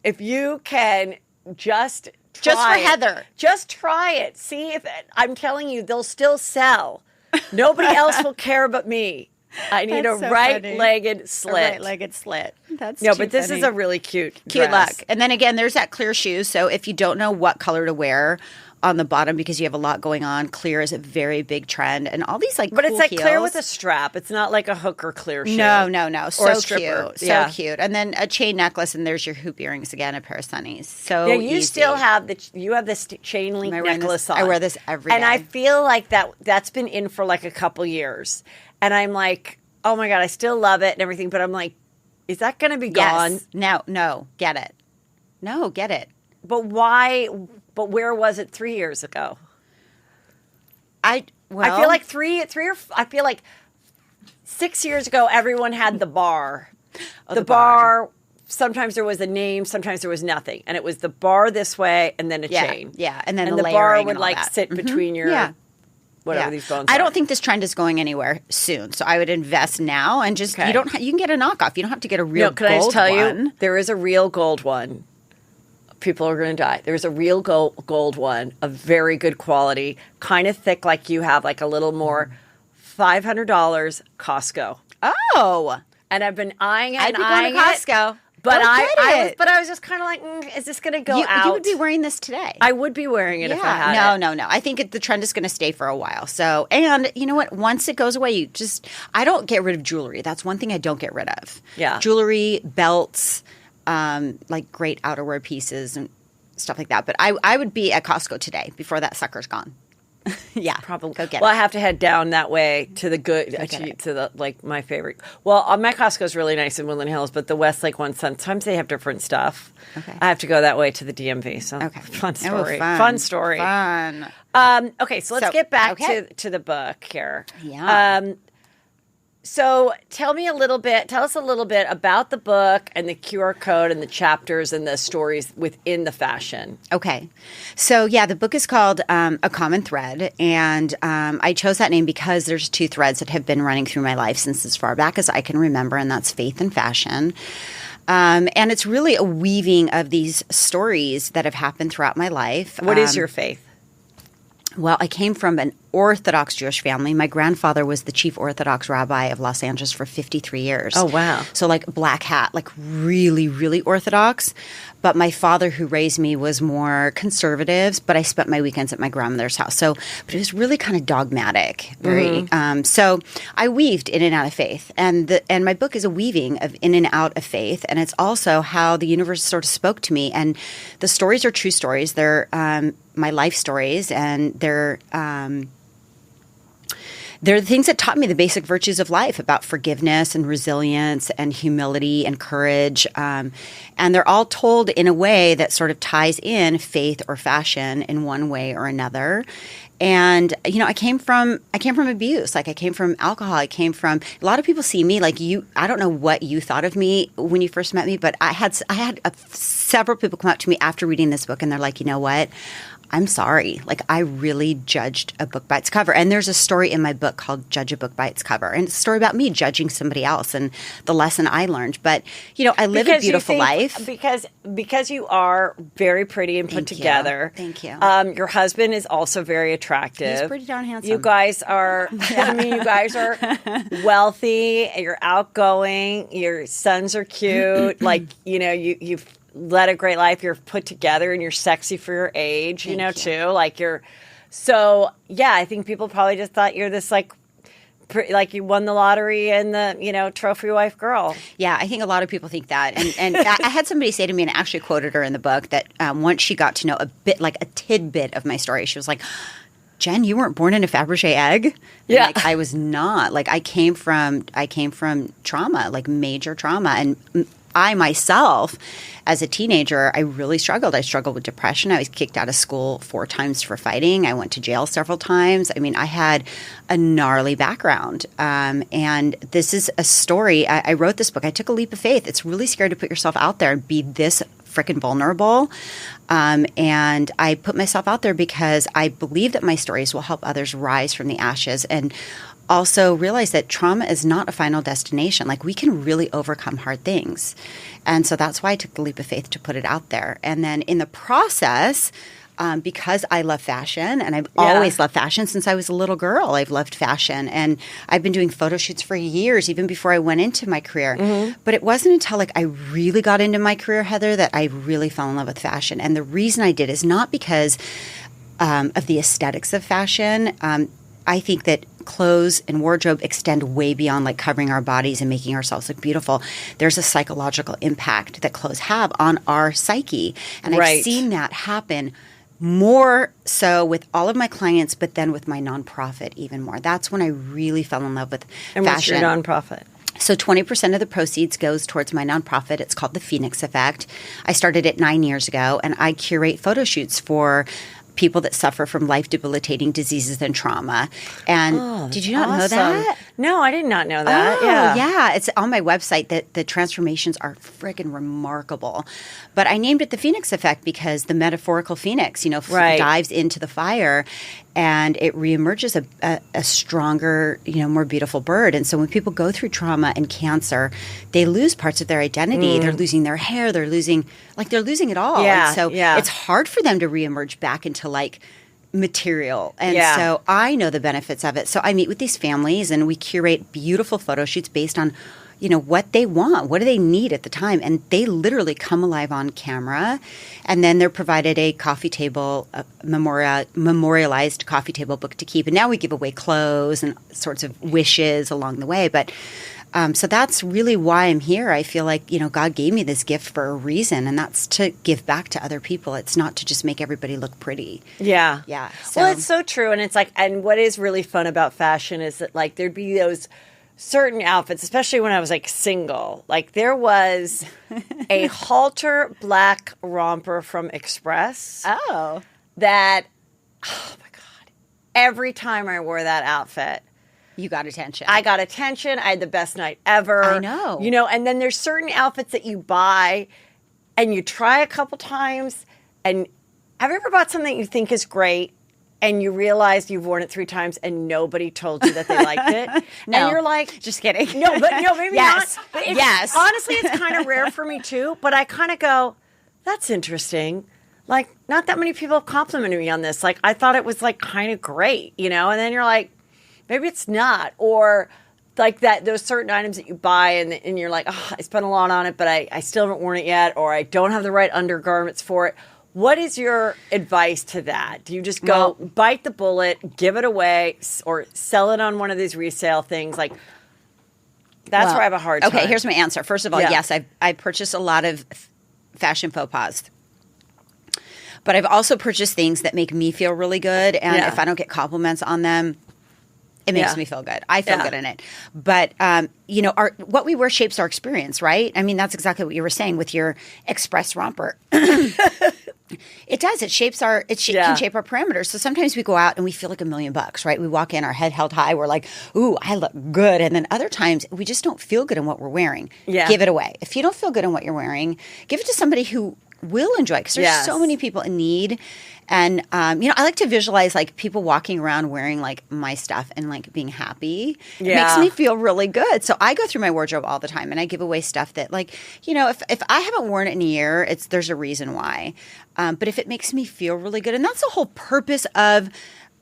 if you can just for Heather. Just try it. See if I'm telling you, they'll still sell. Nobody else will care but me. I need a right-legged slit. A right-legged slit. That's but this is a really cute dress. Look. And then again, there's that clear shoe. So if you don't know what color to wear on the bottom because you have a lot going on, clear is a very big trend. And all these but cool it's like heels. Clear with a strap. It's not like a hook or clear shoe. No. So or a stripper. Cute. So cute. And then a chain necklace, and there's your hoop earrings again, a pair of sunnies. So you easy. still have this chain link necklace on. I wear this every day. And I feel like that's been in for like a couple years. And I'm like, oh my God, I still love it and everything. But I'm like, is that going to be gone? No, get it. No, get it. But why? But where was it 3 years ago? I feel like I feel like 6 years ago, everyone had the bar. The bar. Sometimes there was a name, sometimes there was nothing, and it was the bar this way, and then a chain. Yeah, and then the bar would like sit between your whatever these bones. I don't think this trend is going anywhere soon, so I would invest now and just you can get a knockoff. You don't have to get a real. Can I just tell you, there is a real gold one. People are going to die. There's a real gold one, of very good quality, kind of thick, like you have, like a little more. $500 Costco. Oh, and I've been eyeing it. I'd be going to Costco. But I was just kind of like, is this going to go out? You would be wearing this today. I would be wearing it if I had it. No. I think the trend is going to stay for a while. So, and you know what? Once it goes away, I don't get rid of jewelry. That's one thing I don't get rid of. Yeah. Jewelry, belts, like great outerwear pieces and stuff like that. But I would be at Costco today before that sucker's gone. Yeah, probably. Go get well, it. I have to head down that way to the good, to the like my favorite. Well, my Costco is really nice in Woodland Hills, but the Westlake one sometimes they have different stuff. Okay, I have to go that way to the DMV. So fun story. Fun story. Fun. Okay, so let's get back to the book here. Yeah. So tell us a little bit about the book and the QR code and the chapters and the stories within the fashion. Okay. So the book is called A Common Thread. And I chose that name because there's two threads that have been running through my life since as far back as I can remember, and that's faith and fashion. And it's really a weaving of these stories that have happened throughout my life. What is your faith? Well, I came from an Orthodox Jewish family. My grandfather was the chief Orthodox rabbi of Los Angeles for 53 years. Oh, wow. So like black hat, like really, really Orthodox. But my father who raised me was more conservative, but I spent my weekends at my grandmother's house. But it was really kind of dogmatic. Very. So I weaved in and out of faith. And my book is a weaving of in and out of faith. And it's also how the universe sort of spoke to me. And the stories are true stories. They're my life stories, and they're the things that taught me the basic virtues of life about forgiveness and resilience and humility and courage. And they're all told in a way that sort of ties in faith or fashion in one way or another. And, I came from abuse. Like I came from alcohol. I came from, a lot of people see me like I don't know what you thought of me when you first met me, but I had several people come up to me after reading this book and they're like, you know what? I'm sorry. Like I really judged a book by its cover. And there's a story in my book called Judge a Book by Its Cover. And it's a story about me judging somebody else and the lesson I learned. But, I live a beautiful life. Because you are very pretty and put together. Thank you. Your husband is also very attractive. He's pretty darn handsome. You guys are, you guys are wealthy. You're outgoing. Your sons are cute. Like, you've led a great life. You're put together and you're sexy for your age, too. Like I think people probably just thought you're this like you won the lottery and the, trophy wife girl. Yeah, I think a lot of people think that. And I had somebody say to me, and I actually quoted her in the book, that once she got to know a bit, like a tidbit of my story, she was like, Jen, you weren't born in a Fabergé egg? Yeah. Like, I was not. Like I came from trauma, like major trauma. And I myself, as a teenager, I really struggled. I struggled with depression. I was kicked out of school 4 times for fighting. I went to jail several times. I mean, I had a gnarly background. And this is a story. I wrote this book. I took a leap of faith. It's really scary to put yourself out there and be this freaking vulnerable. And I put myself out there because I believe that my stories will help others rise from the ashes and also realize that trauma is not a final destination. Like we can really overcome hard things. And so that's why I took the leap of faith to put it out there. And then in the process, because I love fashion and I've always loved fashion since I was a little girl, I've loved fashion. And I've been doing photo shoots for years, even before I went into my career. Mm-hmm. But it wasn't until I really got into my career, Heather, that I really fell in love with fashion. And the reason I did is not because of the aesthetics of fashion. I think that clothes and wardrobe extend way beyond like covering our bodies and making ourselves look beautiful. There's a psychological impact that clothes have on our psyche. And I've seen that happen more so with all of my clients, but then with my nonprofit even more. That's when I really fell in love with fashion. And what's your nonprofit? So 20% of the proceeds goes towards my nonprofit. It's called the Phoenix Effect. I started it 9 years ago, and I curate photo shoots for people that suffer from life-debilitating diseases and trauma. And did you not know that? No, I did not know that. Yeah. It's on my website that the transformations are friggin' remarkable. But I named it the Phoenix Effect because the metaphorical phoenix, dives into the fire and it reemerges a stronger, more beautiful bird. And so when people go through trauma and cancer, they lose parts of their identity. They're losing their hair. They're losing it all. Yeah, and so it's hard for them to reemerge back into material. And so I know the benefits of it. So I meet with these families and we curate beautiful photo shoots based on what they want, what do they need at the time. And they literally come alive on camera. And then they're provided a coffee table, a memorialized coffee table book to keep. And now we give away clothes and sorts of wishes along the way. But so that's really why I'm here. I feel like, God gave me this gift for a reason, and that's to give back to other people. It's not to just make everybody look pretty. Yeah. Yeah. Well, it's so true. And it's like, and what is really fun about fashion is that like there'd be those certain outfits, especially when I was like single. Like there was a halter black romper from Express. Oh. That, oh my God, every time I wore that outfit, you got attention. I got attention. I had the best night ever. I know. And then there's certain outfits that you buy and you try a couple times. And have you ever bought something you think is great and you realize you've worn it 3 times and nobody told you that they liked it? No. And you're like, just kidding. No, maybe yes. not. But yes. Honestly, it's kind of rare for me too. But I kind of go, that's interesting. Like, not that many people have complimented me on this. Like, I thought it was like kind of great, And then you're like, maybe it's not. Or like those certain items that you buy and you're like, oh, I spent a lot on it, but I still haven't worn it yet, or I don't have the right undergarments for it. What is your advice to that? Do you just go bite the bullet, give it away, or sell it on one of these resale things? Like, that's where I have a hard time. Okay, here's my answer. First of all, yes, I purchased a lot of fashion faux pas. But I've also purchased things that make me feel really good. And if I don't get compliments on them, it makes me feel good. I feel good in it. But, what we wear shapes our experience, right? I mean, that's exactly what you were saying with your Express romper. It does. It shapes can shape our parameters. So sometimes we go out and we feel like $1 million, right? We walk in, our head held high. We're like, ooh, I look good. And then other times we just don't feel good in what we're wearing. Yeah. Give it away. If you don't feel good in what you're wearing, give it to somebody who will enjoy it, because there's so many people in need. And, I like to visualize like people walking around wearing like my stuff and like being happy. It makes me feel really good. So I go through my wardrobe all the time and I give away stuff that like, if I haven't worn it in a year, there's a reason why. But if it makes me feel really good, and that's the whole purpose of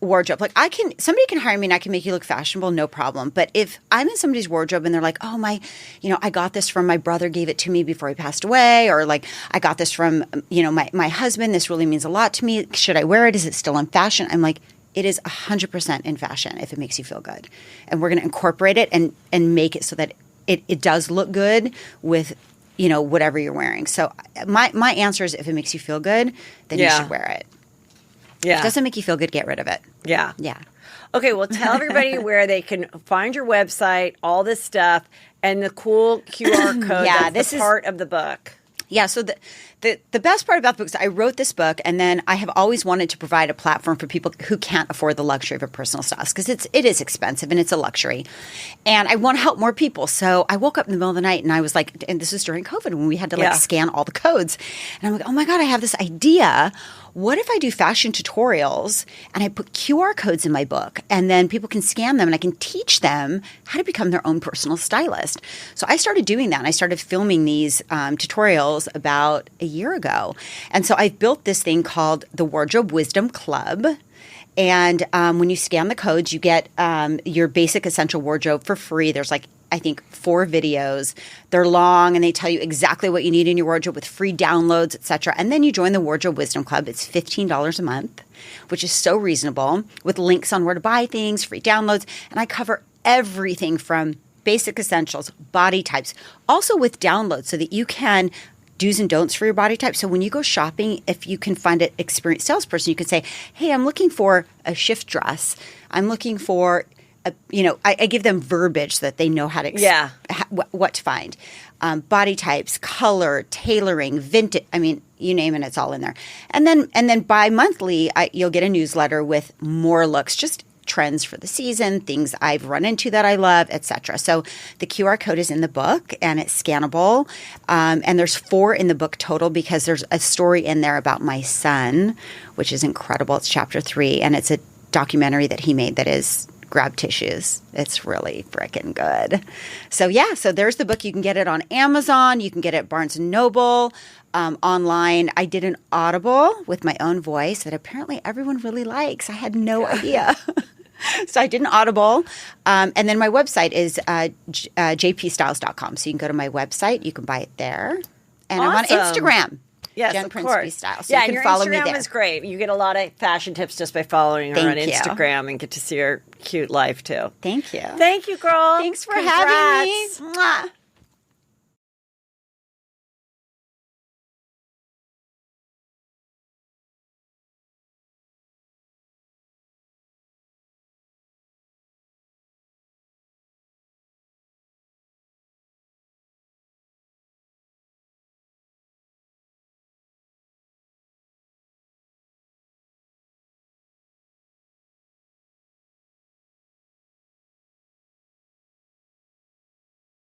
wardrobe. Like somebody can hire me and I can make you look fashionable, no problem. But if I'm in somebody's wardrobe and they're like, oh I got this from my brother, gave it to me before he passed away, or like I got this from, my husband, this really means a lot to me. Should I wear it? Is it still in fashion? I'm like, it is 100% in fashion if it makes you feel good. And we're going to incorporate it and make it so that it does look good with, whatever you're wearing. So my answer is, if it makes you feel good, then you should wear it. Yeah. If it doesn't make you feel good, get rid of it. Yeah. Yeah. Okay, well, tell everybody where they can find your website, all this stuff, and the cool QR code that's part of the book. Yeah, so the best part about the book is I wrote this book, and then I have always wanted to provide a platform for people who can't afford the luxury of a personal stylist, because it is expensive and it's a luxury. And I want to help more people. So I woke up in the middle of the night and I was like, and this was during COVID when we had to scan all the codes. And I'm like, oh my God, I have this idea. What if I do fashion tutorials and I put QR codes in my book, and then people can scan them and I can teach them how to become their own personal stylist? So I started doing that, and I started filming these tutorials about a year ago. And so I've built this thing called the Wardrobe Wisdom Club. And when you scan the codes, you get your basic essential wardrobe for free. There's I think 4 videos. They're long and they tell you exactly what you need in your wardrobe with free downloads, etc. And then you join the Wardrobe Wisdom Club. It's $15 a month, which is so reasonable, with links on where to buy things, free downloads. And I cover everything from basic essentials, body types, also with downloads so that you can do's and don'ts for your body type. So when you go shopping, if you can find an experienced salesperson, you can say, hey, I'm looking for a shift dress. I'm looking for I give them verbiage so that they know how to what to find. Body types, color, tailoring, vintage. I mean, you name it, it's all in there. And then bi-monthly, you'll get a newsletter with more looks, just trends for the season, things I've run into that I love, etc. So the QR code is in the book and it's scannable. And there's 4 in the book total, because there's a story in there about my son, which is incredible. It's chapter 3, and it's a documentary that he made that is grab tissues. It's really freaking good. So so there's the book. You can get it on Amazon. You can get it at Barnes & Noble, online. I did an Audible with my own voice that apparently everyone really likes. I had no idea. So I did an Audible. And then my website is jpstyles.com. So you can go to my website. You can buy it there. And I'm on Instagram. Yes, Jen of Principe course. Style. So yeah, you can and your follow Instagram me there. is great. You get a lot of fashion tips just by following her on Thank you. Instagram and get to see her cute life too. Thank you. Thank you, girl. Thanks for Congrats. having me. Mwah.